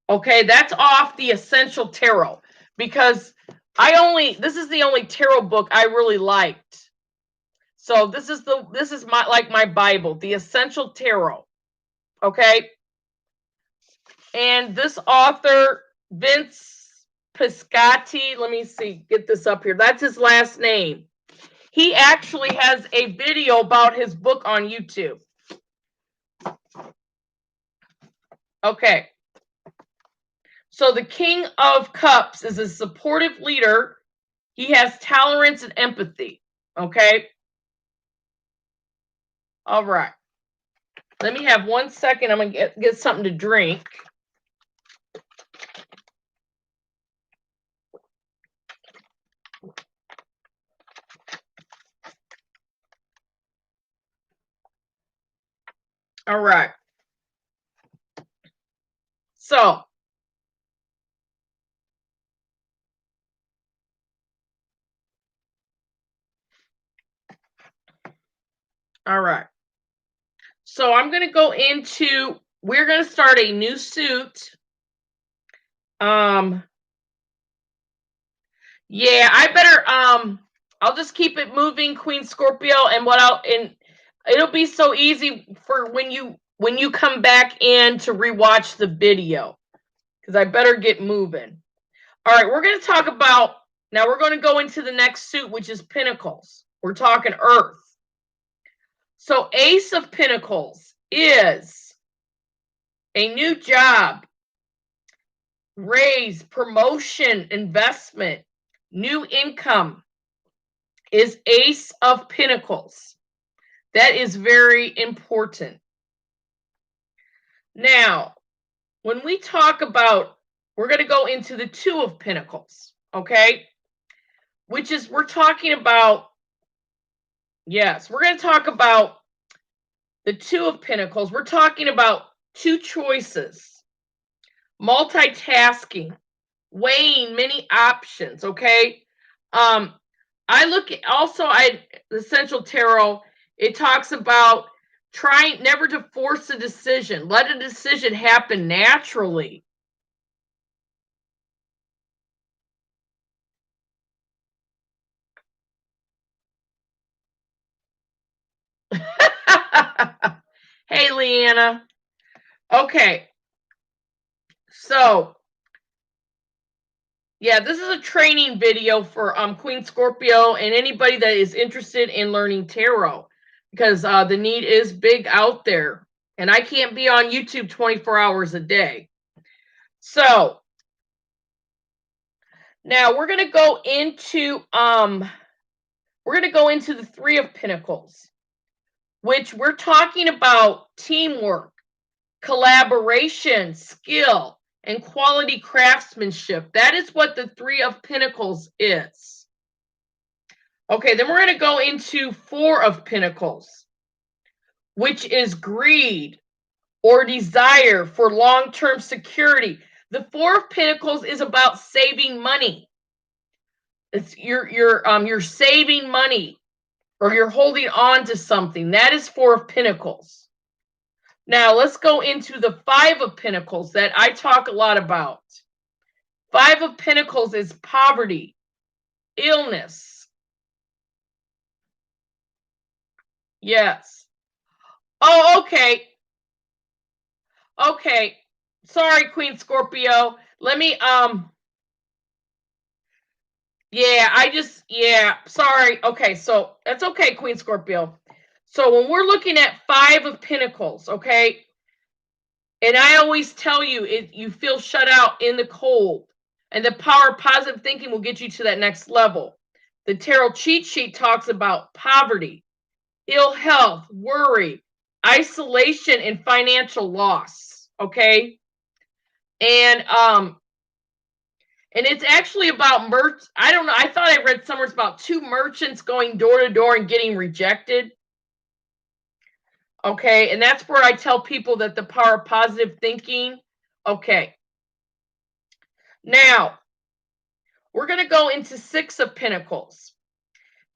Okay, that's off the Essential Tarot because this is the only tarot book I really liked. So this is my Bible, the Essential Tarot. Okay? And this author, Vince Piscati, let me see, get this up here. That's his last name. He actually has a video about his book on YouTube. Okay. So the King of Cups is a supportive leader. He has tolerance and empathy. Okay. All right. Let me have 1 second. I'm going to get something to drink. All right. So, all right. So I'm going to go into, we're going to start a new suit. Yeah, I better, I'll just keep it moving, Queen Scorpio, and it'll be so easy for when you come back in to rewatch the video, because I better get moving. All right, we're going to talk about, now we're going to go into the next suit, which is Pentacles. We're talking Earth. So Ace of Pentacles is a new job, raise, promotion, investment, new income is Ace of Pentacles. That is very important. Now, when we talk about, we're going to go into the Two of Pentacles, okay? Which is, we're talking about, yes, we're going to talk about the Two of Pentacles. We're talking about two choices, multitasking, weighing many options, okay? I look at also, the Essential Tarot, it talks about trying never to force a decision. Let a decision happen naturally. Hey, Leanna. Okay. So, yeah, this is a training video for Queen Scorpio and anybody that is interested in learning tarot, because the need is big out there. And I can't be on YouTube 24 hours a day. So, now we're going to go into the Three of Pentacles, which we're talking about teamwork, collaboration, skill, and quality craftsmanship. That is what the Three of Pentacles is. Okay, then we're going to go into Four of Pentacles, which is greed or desire for long-term security. The Four of Pentacles is about saving money. It's you're saving money, or you're holding on to something. That is Four of Pentacles. Now, let's go into the Five of Pentacles that I talk a lot about. Five of Pentacles is poverty, illness. Yes. Oh, okay. Okay. Sorry, Queen Scorpio. Let me, sorry. Okay, so that's okay, Queen Scorpio. So when we're looking at Five of Pentacles, okay, and I always tell you, you feel shut out in the cold, and the power of positive thinking will get you to that next level. The tarot cheat sheet talks about poverty, ill health, worry, isolation, and financial loss. Okay, and it's actually about I don't know. I thought I read somewhere it's about two merchants going door to door and getting rejected. Okay, and that's where I tell people that the power of positive thinking. Okay. Now, we're going to go into Six of Pentacles.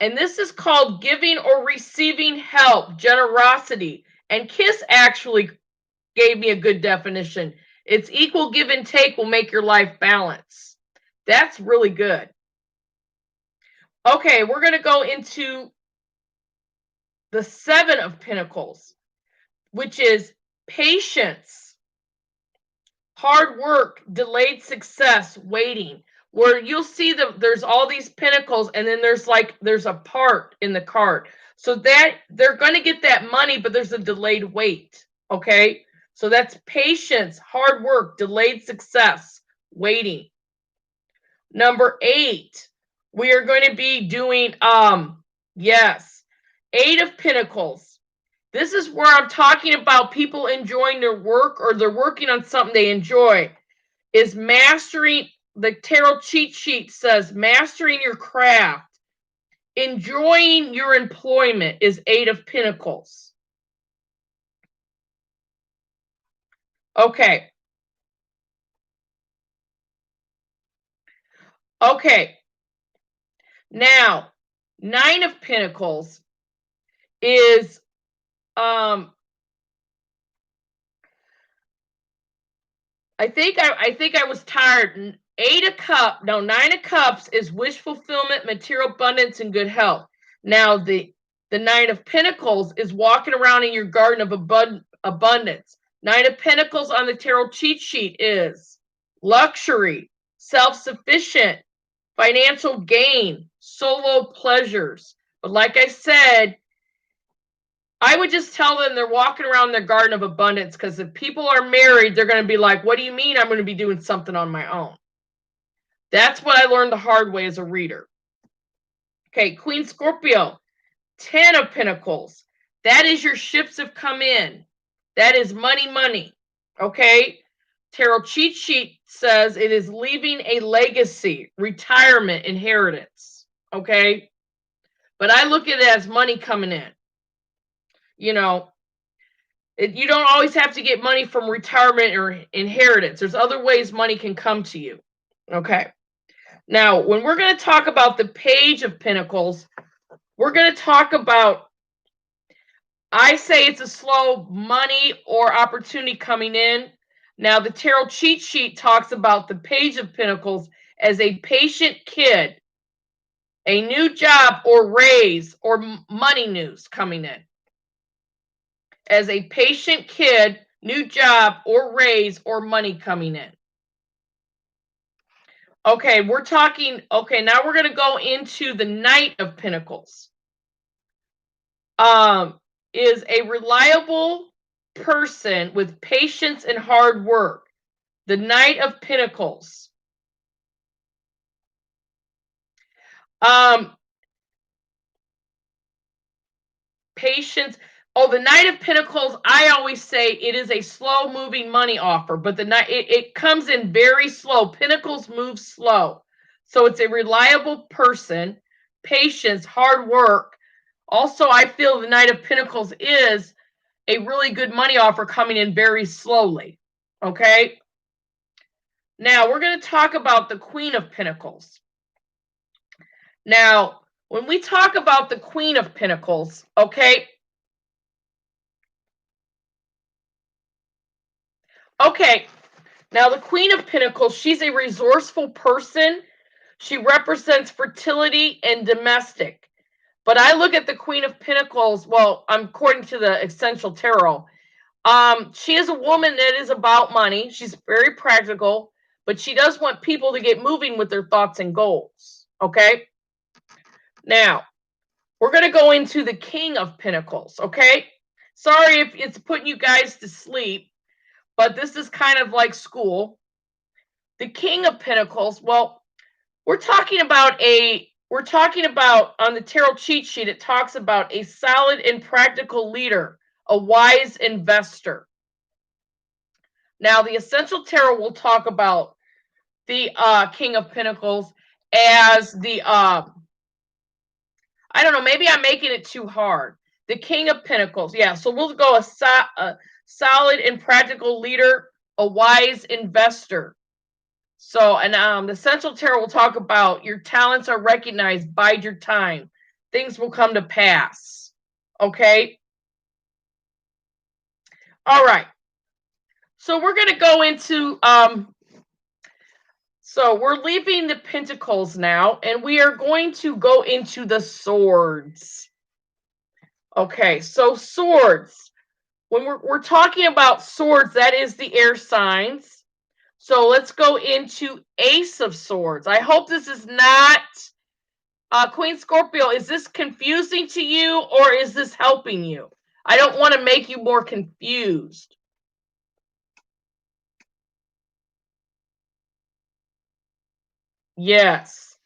And this is called giving or receiving help, generosity. And KISS actually gave me a good definition. It's equal give and take will make your life balance. That's really good. Okay, we're going to go into the Seven of Pentacles, which is patience, hard work, delayed success, waiting. Where you'll see there's all these pentacles, and then there's a part in the card. So that they're going to get that money, but there's a delayed wait. Okay? So that's patience, hard work, delayed success, waiting. Number 8, we are going to be doing yes, Eight of Pentacles. This is where I'm talking about people enjoying their work, or they're working on something they enjoy. Is mastering, the tarot cheat sheet says mastering your craft, enjoying your employment is Eight of Pentacles. Okay. Okay. Now, Nine of Pentacles is I think I was tired. Nine of Cups is wish fulfillment, material abundance, and good health. Now the Nine of Pentacles is walking around in your garden of abundance. Nine of Pentacles on the tarot cheat sheet is luxury, self-sufficient, financial gain, solo pleasures. But like I said, I would just tell them they're walking around their garden of abundance, because if people are married, they're going to be like, what do you mean I'm going to be doing something on my own? That's what I learned the hard way as a reader. Okay, Queen Scorpio, 10 of Pentacles. That is your ships have come in. That is money, money. Okay? Tarot cheat sheet says it is leaving a legacy, retirement, inheritance. Okay. But I look at it as money coming in. You know, you don't always have to get money from retirement or inheritance. There's other ways money can come to you. Okay. Now, when we're going to talk about the Page of Pentacles, we're going to talk about, I say it's a slow money or opportunity coming in. Now, the Tarot cheat sheet talks about the Page of Pentacles as a patient kid, a new job or raise or money news coming in. As a patient kid, new job or raise or money coming in. Okay, now we're going to go into the Knight of Pentacles. Is a reliable person with patience and hard work. The Knight of Pentacles. Patience. Oh, the Knight of Pentacles, I always say it is a slow-moving money offer, but the Knight, it comes in very slow. Pentacles move slow. So it's a reliable person, patience, hard work. Also, I feel the Knight of Pentacles is a really good money offer coming in very slowly. Okay? Now, we're going to talk about the Queen of Pentacles. Now, when we talk about the Queen of Pentacles, okay? Okay, now the Queen of Pentacles, she's a resourceful person. She represents fertility and domestic. But I look at the Queen of Pentacles, well, according to the Essential Tarot, she is a woman that is about money. She's very practical, but she does want people to get moving with their thoughts and goals. Okay? Now, we're going to go into the King of Pentacles. Okay? Sorry if it's putting you guys to sleep, but this is kind of like school. The King of Pentacles, well, we're talking about on the Tarot cheat sheet, it talks about a solid and practical leader, a wise investor. Now, the Essential Tarot will talk about the King of Pentacles as the, I don't know, maybe I'm making it too hard. The King of Pentacles, yeah, so we'll go a solid and practical leader, a wise investor. So, and the Essential Tarot will talk about your talents are recognized, bide your time. Things will come to pass. Okay? All right. So we're going to go into, so we're leaving the Pentacles now, and we are going to go into the Swords. Okay, so Swords. When we're talking about Swords, that is the air signs. So let's go into Ace of Swords. I hope this is not, Queen Scorpio, is this confusing to you or is this helping you? I don't want to make you more confused. Yes.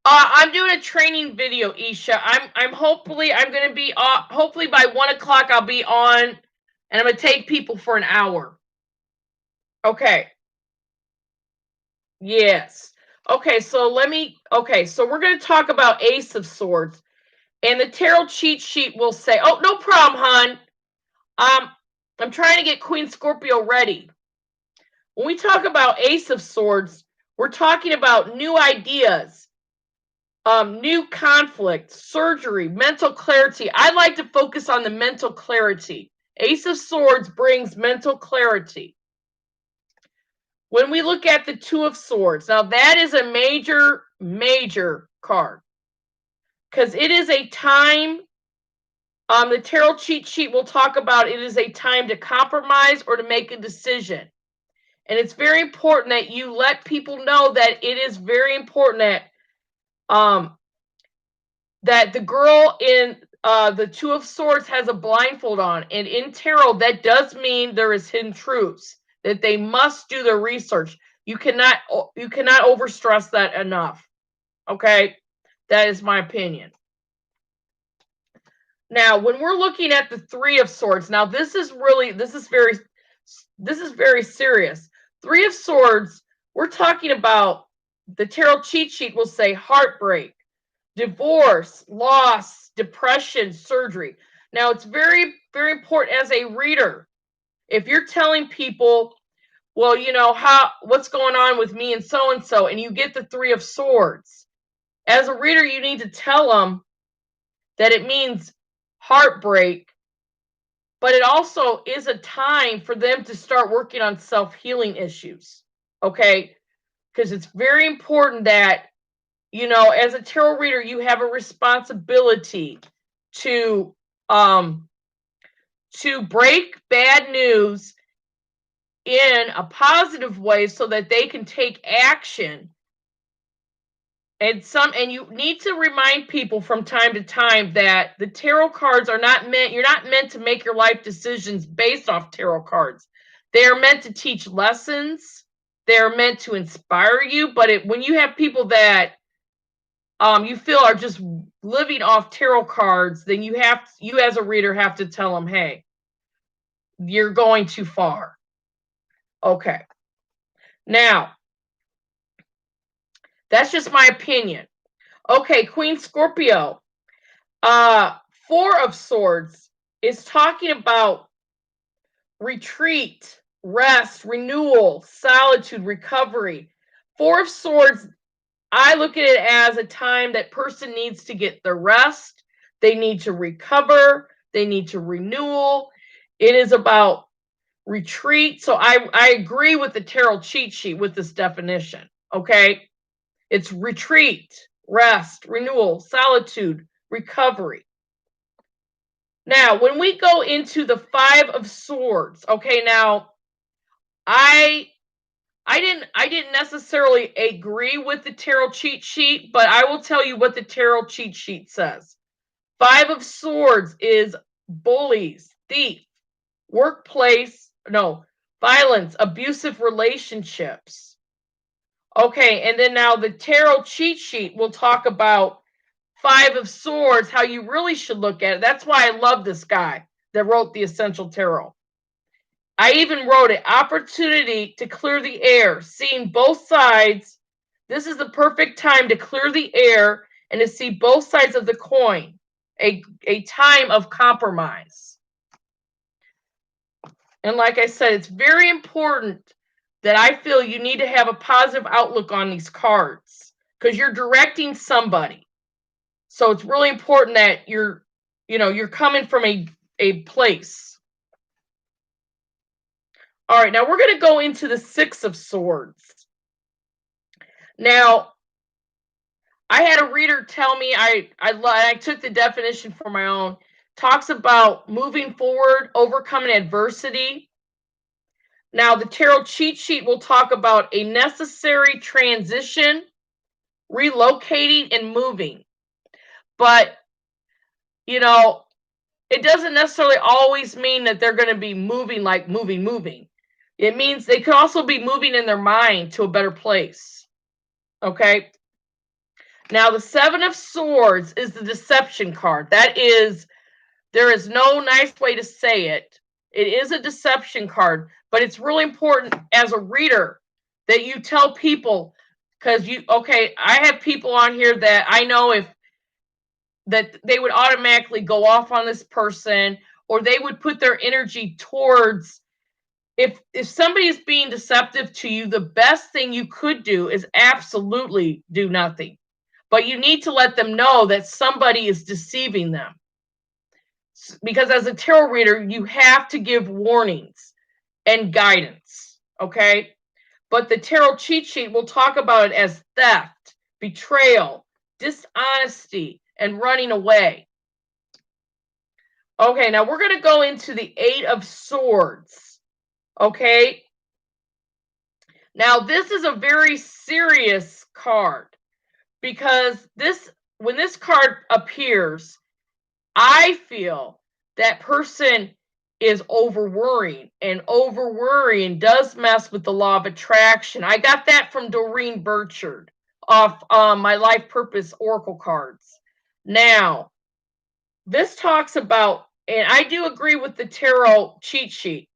I'm doing a training video, Isha. I'm going to be, hopefully by 1 o'clock I'll be on, and I'm going to take people for an hour. Okay. Yes. Okay, so so we're going to talk about Ace of Swords. And the Tarot cheat sheet will say, oh, no problem, hon. I'm trying to get Queen Scorpio ready. When we talk about Ace of Swords, we're talking about new ideas, new conflict, surgery, mental clarity. I like to focus on the mental clarity. Ace of Swords brings mental clarity. When we look at the Two of Swords, now that is a major, major card. Because it is a time, the Tarot cheat sheet will talk about it is a time to compromise or to make a decision. And it's very important that you let people know that it is very important that the girl in the Two of Swords has a blindfold on. And in tarot, that does mean there is hidden truths, that they must do their research. You cannot overstress that enough. Okay? That is my opinion. Now, when we're looking at the Three of Swords, now this is very serious. Three of Swords, we're talking about, the tarot cheat sheet will say heartbreak, divorce, loss, depression, surgery. Now, it's very, very important as a reader. If you're telling people, well, what's going on with me and so, and you get the Three of Swords, as a reader, you need to tell them that it means heartbreak, but it also is a time for them to start working on self-healing issues. Okay? Because it's very important that, as a tarot reader, you have a responsibility to break bad news in a positive way so that they can take action. And you need to remind people from time to time that the tarot cards are not meant, you're not meant to make your life decisions based off tarot cards. They are meant to teach lessons. They are meant to inspire you. But when you have people that you feel are just living off tarot cards, then you as a reader have to tell them, hey, you're going too far. Okay. Now, that's just my opinion. Okay, Queen Scorpio. Four of Swords is talking about retreat, rest, renewal, solitude, recovery. Four of Swords, I look at it as a time that person needs to get their rest. They need to recover. They need to renewal. It is about retreat. So I agree with the tarot cheat sheet with this definition. Okay. It's retreat, rest, renewal, solitude, recovery. Now, when we go into the Five of Swords, okay, now I didn't necessarily agree with the tarot cheat sheet, but I will tell you what the tarot cheat sheet says. Five of Swords is bullies, thief, workplace, no, violence, abusive relationships. Okay, and then now the tarot cheat sheet will talk about Five of Swords, how you really should look at it. That's why I love this guy that wrote the Essential Tarot. I even wrote it, opportunity to clear the air, seeing both sides. This is the perfect time to clear the air and to see both sides of the coin, a time of compromise. And like I said, it's very important that I feel you need to have a positive outlook on these cards because you're directing somebody. So it's really important that you're coming from a place. All right, now we're going to go into the Six of Swords. Now, I had a reader tell me, I took the definition for my own, talks about moving forward, overcoming adversity. Now, the tarot cheat sheet will talk about a necessary transition, relocating, and moving. But, it doesn't necessarily always mean that they're going to be moving like moving. It means they could also be moving in their mind to a better place. Okay? Now, the Seven of Swords is the deception card. There is no nice way to say it. It is a deception card, but it's really important as a reader that you tell people, because I have people on here that I know that they would automatically go off on this person, or they would put their energy towards, if somebody is being deceptive to you, the best thing you could do is absolutely do nothing. But you need to let them know that somebody is deceiving them. Because as a tarot reader, you have to give warnings and guidance, okay? But the tarot cheat sheet will talk about it as theft, betrayal, dishonesty, and running away. Okay, now we're going to go into the Eight of Swords, okay? Now, this is a very serious card because when this card appears, I feel that person is over worrying, and over worrying does mess with the law of attraction. I got that from Doreen Burchard off my Life Purpose Oracle cards. Now, this talks about, and I do agree with the tarot cheat sheet.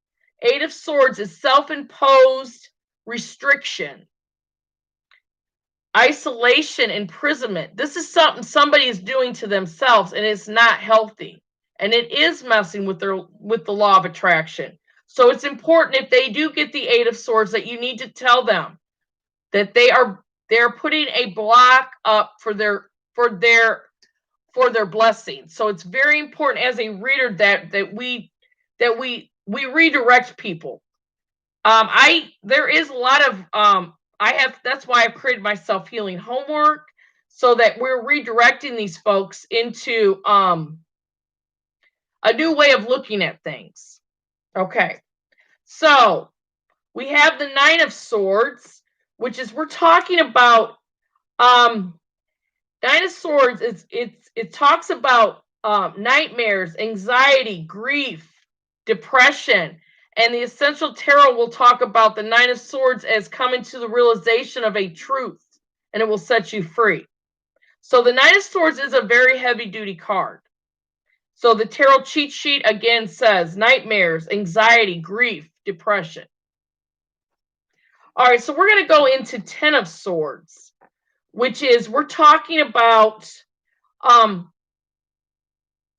Eight of Swords is self-imposed restriction, isolation, imprisonment. This is something somebody is doing to themselves, and it's not healthy. And it is messing with the law of attraction. So it's important, if they do get the Eight of Swords, that you need to tell them that they're putting a block up for their blessing. So it's very important as a reader that we redirect people. There is a lot of that's why I've created my self-healing homework, so that we're redirecting these folks into a new way of looking at things. Okay. So we have the Nine of Swords, which is, we're talking about Nine of Swords. It talks about nightmares, anxiety, grief, depression, and the Essential Tarot will talk about the Nine of Swords as coming to the realization of a truth, and it will set you free. So the Nine of Swords is a very heavy-duty card. So the tarot cheat sheet again says nightmares, anxiety, grief, depression. All right, so we're going to go into Ten of Swords, which is, we're talking about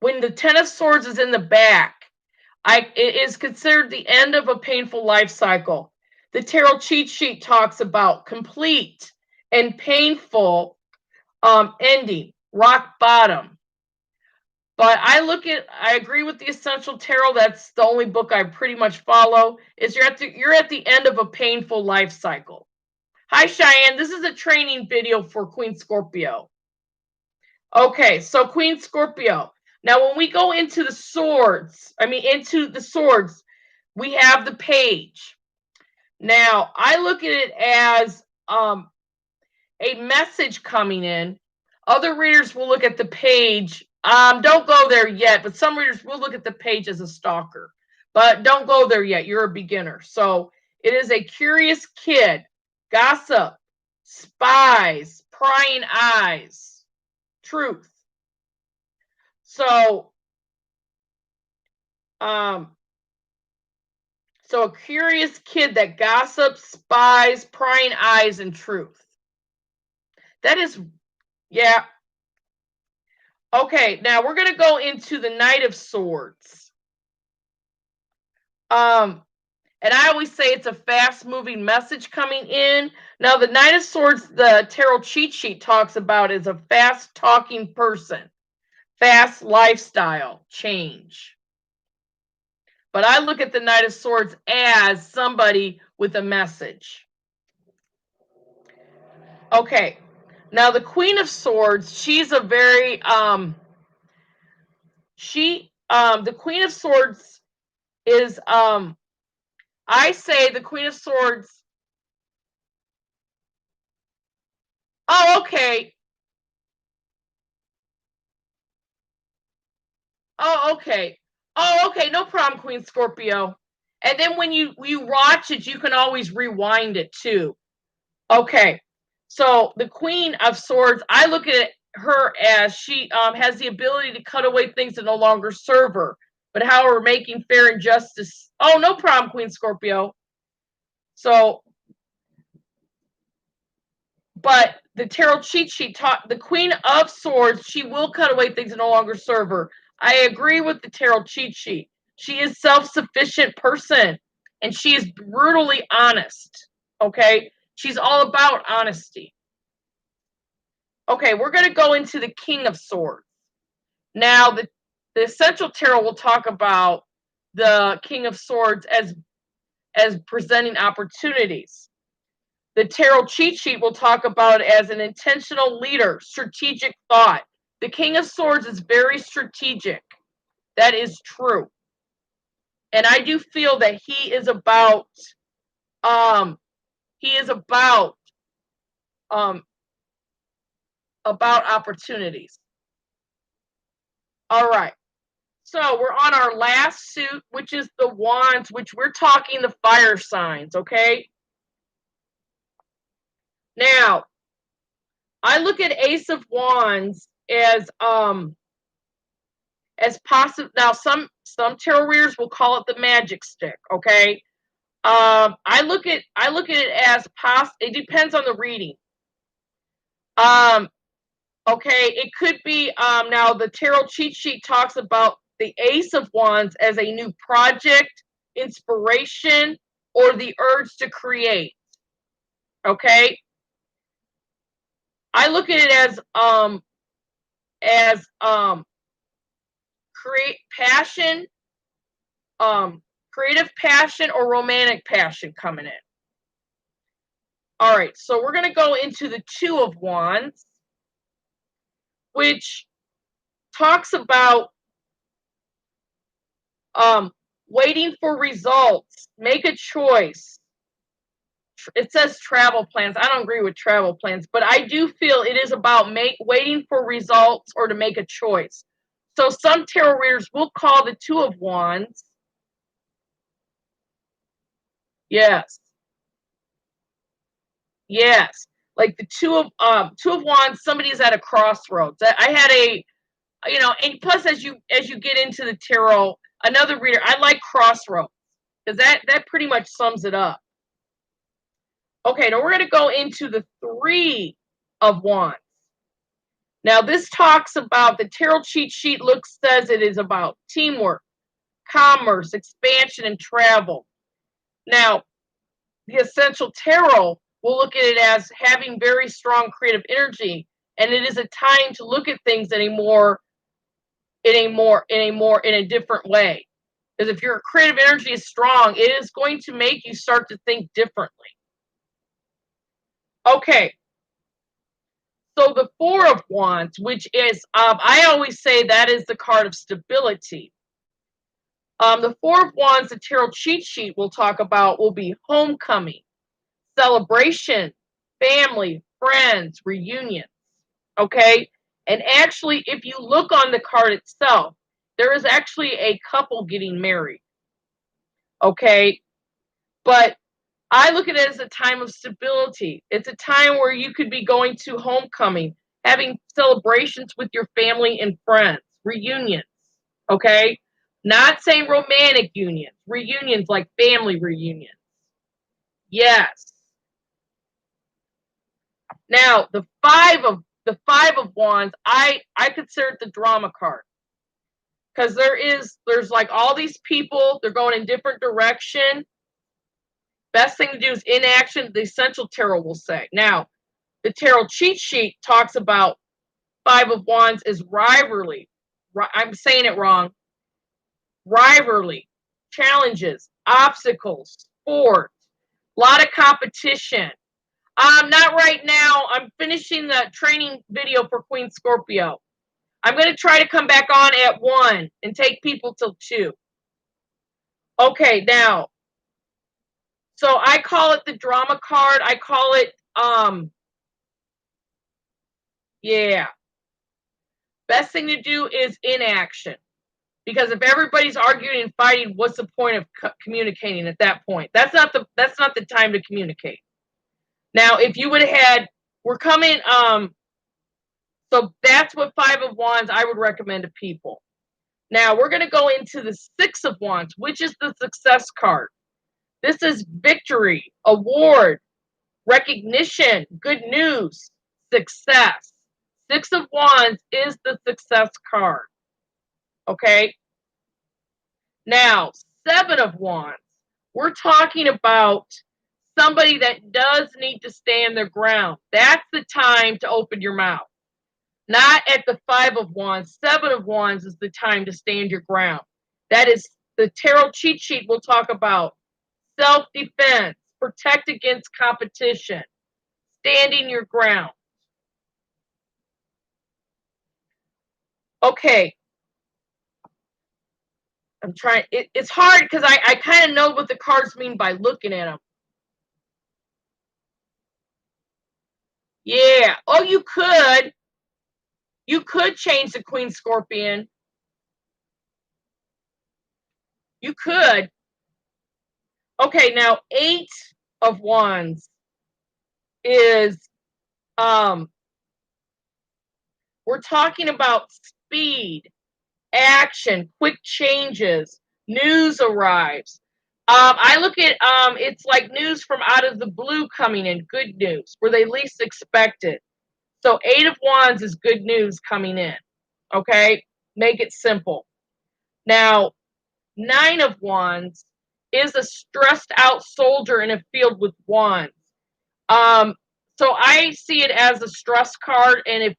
when the Ten of Swords is in the back, it is considered the end of a painful life cycle. The tarot cheat sheet talks about complete and painful ending, rock bottom. But I agree with the Essential Tarot. That's the only book I pretty much follow. Is you're at the end of a painful life cycle. Hi, Cheyenne. This is a training video for Queen Scorpio. Okay, so Queen Scorpio. Now, when we go into the swords, we have the page. Now, I look at it as a message coming in. Other readers will look at the page. Don't go there yet, but some readers will look at the page as a stalker. But don't go there yet. You're a beginner. So it is a curious kid, gossip, spies, prying eyes, truth. So a curious kid that gossips, spies, prying eyes, and truth. That is, yeah. Okay, now we're going to go into the Knight of Swords. And I always say it's a fast-moving message coming in. Now, the Knight of Swords, the tarot cheat sheet talks about, is a fast-talking person, fast lifestyle change. But I look at the Knight of Swords as somebody with a message. Okay, now the Queen of Swords, she's a very the Queen of Swords is I say the Queen of Swords. Oh, okay. Oh, okay. Oh, okay. No problem, Queen Scorpio. And then when you watch it, you can always rewind it too. Okay. So the Queen of Swords, I look at her as she has the ability to cut away things that no longer serve her, but however, making fair and justice. Oh, no problem, Queen Scorpio. So, but the tarot cheat sheet taught the Queen of Swords, she will cut away things that no longer serve her. I agree with the tarot cheat sheet. She is self-sufficient person, and she is brutally honest. Okay, she's all about honesty. Okay, we're going to go into the King of Swords. Now, the Essential Tarot will talk about the King of Swords as presenting opportunities. The tarot cheat sheet will talk about it as an intentional leader, strategic thought. The King of Swords is very strategic. That is true. And I do feel that he is about opportunities. All right. So we're on our last suit, which is the Wands, which we're talking the fire signs, okay? Now, I look at Ace of Wands as as possible. Now, some tarot readers will call it the magic stick. Okay, I look at it as it depends on the reading. Okay, it could be now the tarot cheat sheet talks about the Ace of Wands as a new project, inspiration, or the urge to create. Okay, I look at it as create passion, creative passion or romantic passion coming in. All right, so we're going to go into the Two of Wands, which talks about waiting for results, make a choice. It says travel plans. I don't agree with travel plans, but I do feel it is about waiting for results or to make a choice. So some tarot readers will call the Two of Wands. Yes. Yes. Like the Two of Wands, somebody's at a crossroads. I had a, and plus as you get into the tarot, another reader, I like crossroads because that pretty much sums it up. Okay, now we're going to go into the Three of Wands. Now this talks about the tarot cheat sheet says it is about teamwork, commerce, expansion, and travel. Now, the Essential Tarot will look at it as having very strong creative energy, and it is a time to look at things in a different way. Because if your creative energy is strong, it is going to make you start to think differently. Okay. So the Four of Wands, which is, I always say that is the card of stability. The Four of Wands, the tarot cheat sheet we'll talk about will be homecoming, celebration, family, friends, reunions. Okay? And actually, if you look on the card itself, there is actually a couple getting married. Okay? But I look at it as a time of stability. It's a time where you could be going to homecoming, having celebrations with your family and friends, reunions. Okay? Not saying romantic unions, reunions like family reunions. Yes. Now, the Five of Wands, I consider it the drama card. Because there's like all these people, they're going in different direction. Best thing to do is inaction, the Essential Tarot will say. Now, the tarot cheat sheet talks about Five of Wands is rivalry. I'm saying it wrong. Rivalry, challenges, obstacles, sport, a lot of competition. Not right now. I'm finishing the training video for Queen Scorpio. I'm going to try to come back on at 1 and take people till 2. Okay, now, so I call it the drama card. I call it, yeah. Best thing to do is inaction. Because if everybody's arguing and fighting, what's the point of communicating at that point? That's not the time to communicate. Now, if you would have had, we're coming, so that's what Five of Wands I would recommend to people. Now, we're going to go into the Six of Wands, which is the success card. This is victory, award, recognition, good news, success. Six of Wands is the success card. Okay? Now, Seven of Wands. We're talking about somebody that does need to stand their ground. That's the time to open your mouth. Not at the Five of Wands. Seven of Wands is the time to stand your ground. That is the tarot cheat sheet we'll talk about. Self-defense, protect against competition, standing your ground. Okay. I'm trying. It's hard because I kind of know what the cards mean by looking at them. Yeah. Oh, you could. You could change the Queen Scorpion. You could. Okay, now Eight of Wands is we're talking about speed, action, quick changes, news arrives. I look at it's like news from out of the blue coming in, good news, where they least expect it. So 8 of Wands is good news coming in. Okay? Make it simple. Now, 9 of Wands is a stressed out soldier in a field with wands. Um, so I see it as a stress card, and if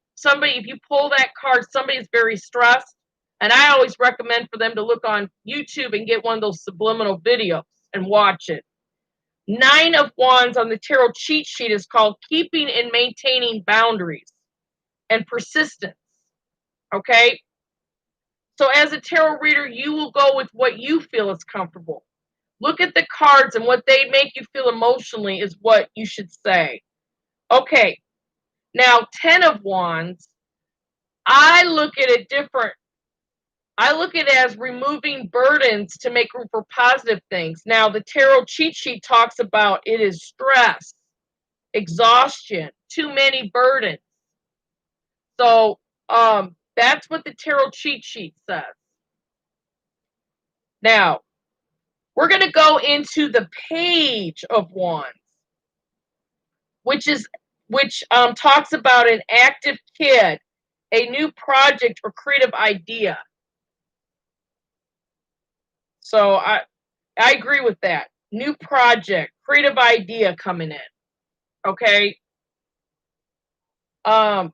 you pull that card, somebody's very stressed, and I always recommend for them to look on YouTube and get one of those subliminal videos and watch it. 9 of Wands on the tarot cheat sheet is called keeping and maintaining boundaries and persistence. Okay? So as a tarot reader, you will go with what you feel is comfortable. Look at the cards, and what they make you feel emotionally is what you should say. Okay, now 10 of Wands, I look at it different. I look at it as removing burdens to make room for positive things. Now, the tarot cheat sheet talks about it is stress, exhaustion, too many burdens. So, that's what the tarot cheat sheet says. Now, we're going to go into the Page of Wands, which talks about an active kid, a new project or creative idea. So I agree with that. New project, creative idea coming in. Okay. Now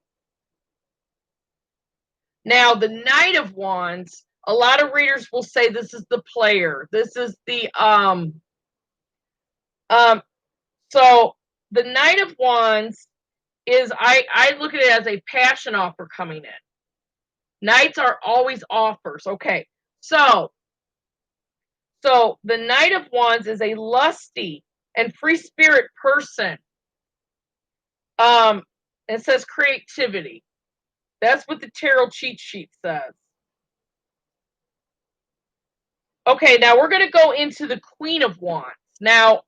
the Knight of Wands, a lot of readers will say this is the player. This is the so the Knight of Wands is I look at it as a passion offer coming in. Knights are always offers. Okay. So the Knight of Wands is a lusty and free spirit person. It says creativity. That's what the tarot cheat sheet says. Okay, now we're going to go into the Queen of Wands. Now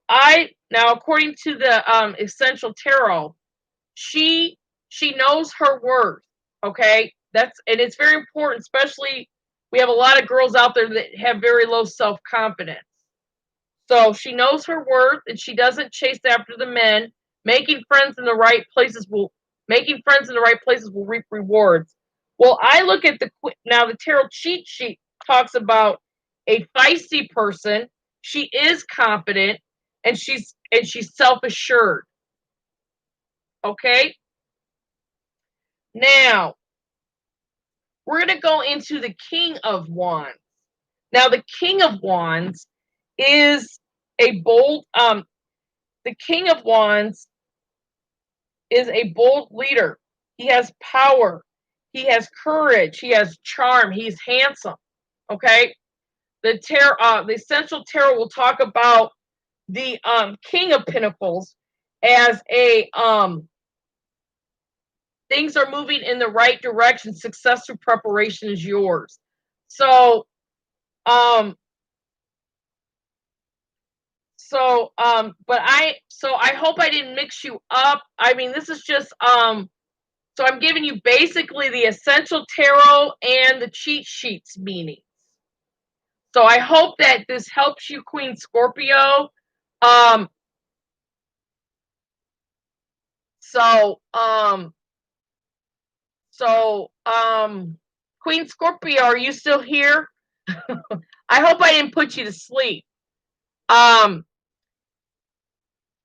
according to the Essential Tarot, she knows her worth. Okay, and it's very important, especially we have a lot of girls out there that have very low self-confidence. So she knows her worth, and she doesn't chase after the men. Making friends in the right places will reap rewards. Well, I look at the tarot cheat sheet talks about a feisty person. She is confident, and she's self-assured. Okay? Now, we're going to go into the King of Wands. Now, the King of Wands is a bold the King of Wands is a bold leader. He has power. He has courage. He has charm. He's handsome. Okay? The Essential Tarot will talk about the King of Pentacles as a things are moving in the right direction. Success through preparation is yours. So I hope I didn't mix you up. I mean, this is just so I'm giving you basically the Essential Tarot and the cheat sheets meanings. So I hope that this helps you, Queen Scorpio. Queen Scorpio, are you still here? I hope I didn't put you to sleep.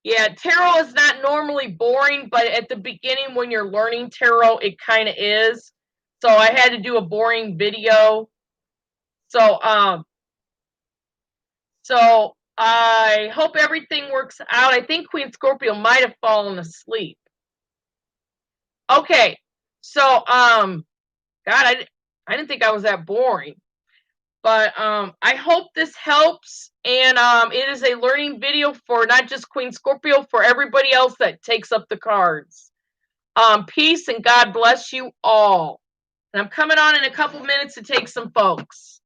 Yeah, tarot is not normally boring, but at the beginning when you're learning tarot, it kind of is. So I had to do a boring video. So I hope everything works out. I think Queen Scorpio might have fallen asleep. Okay. So God, I didn't think I was that boring. But I hope this helps, and it is a learning video for not just Queen Scorpio, for everybody else that takes up the cards. Peace and God bless you all. And I'm coming on in a couple minutes to take some folks.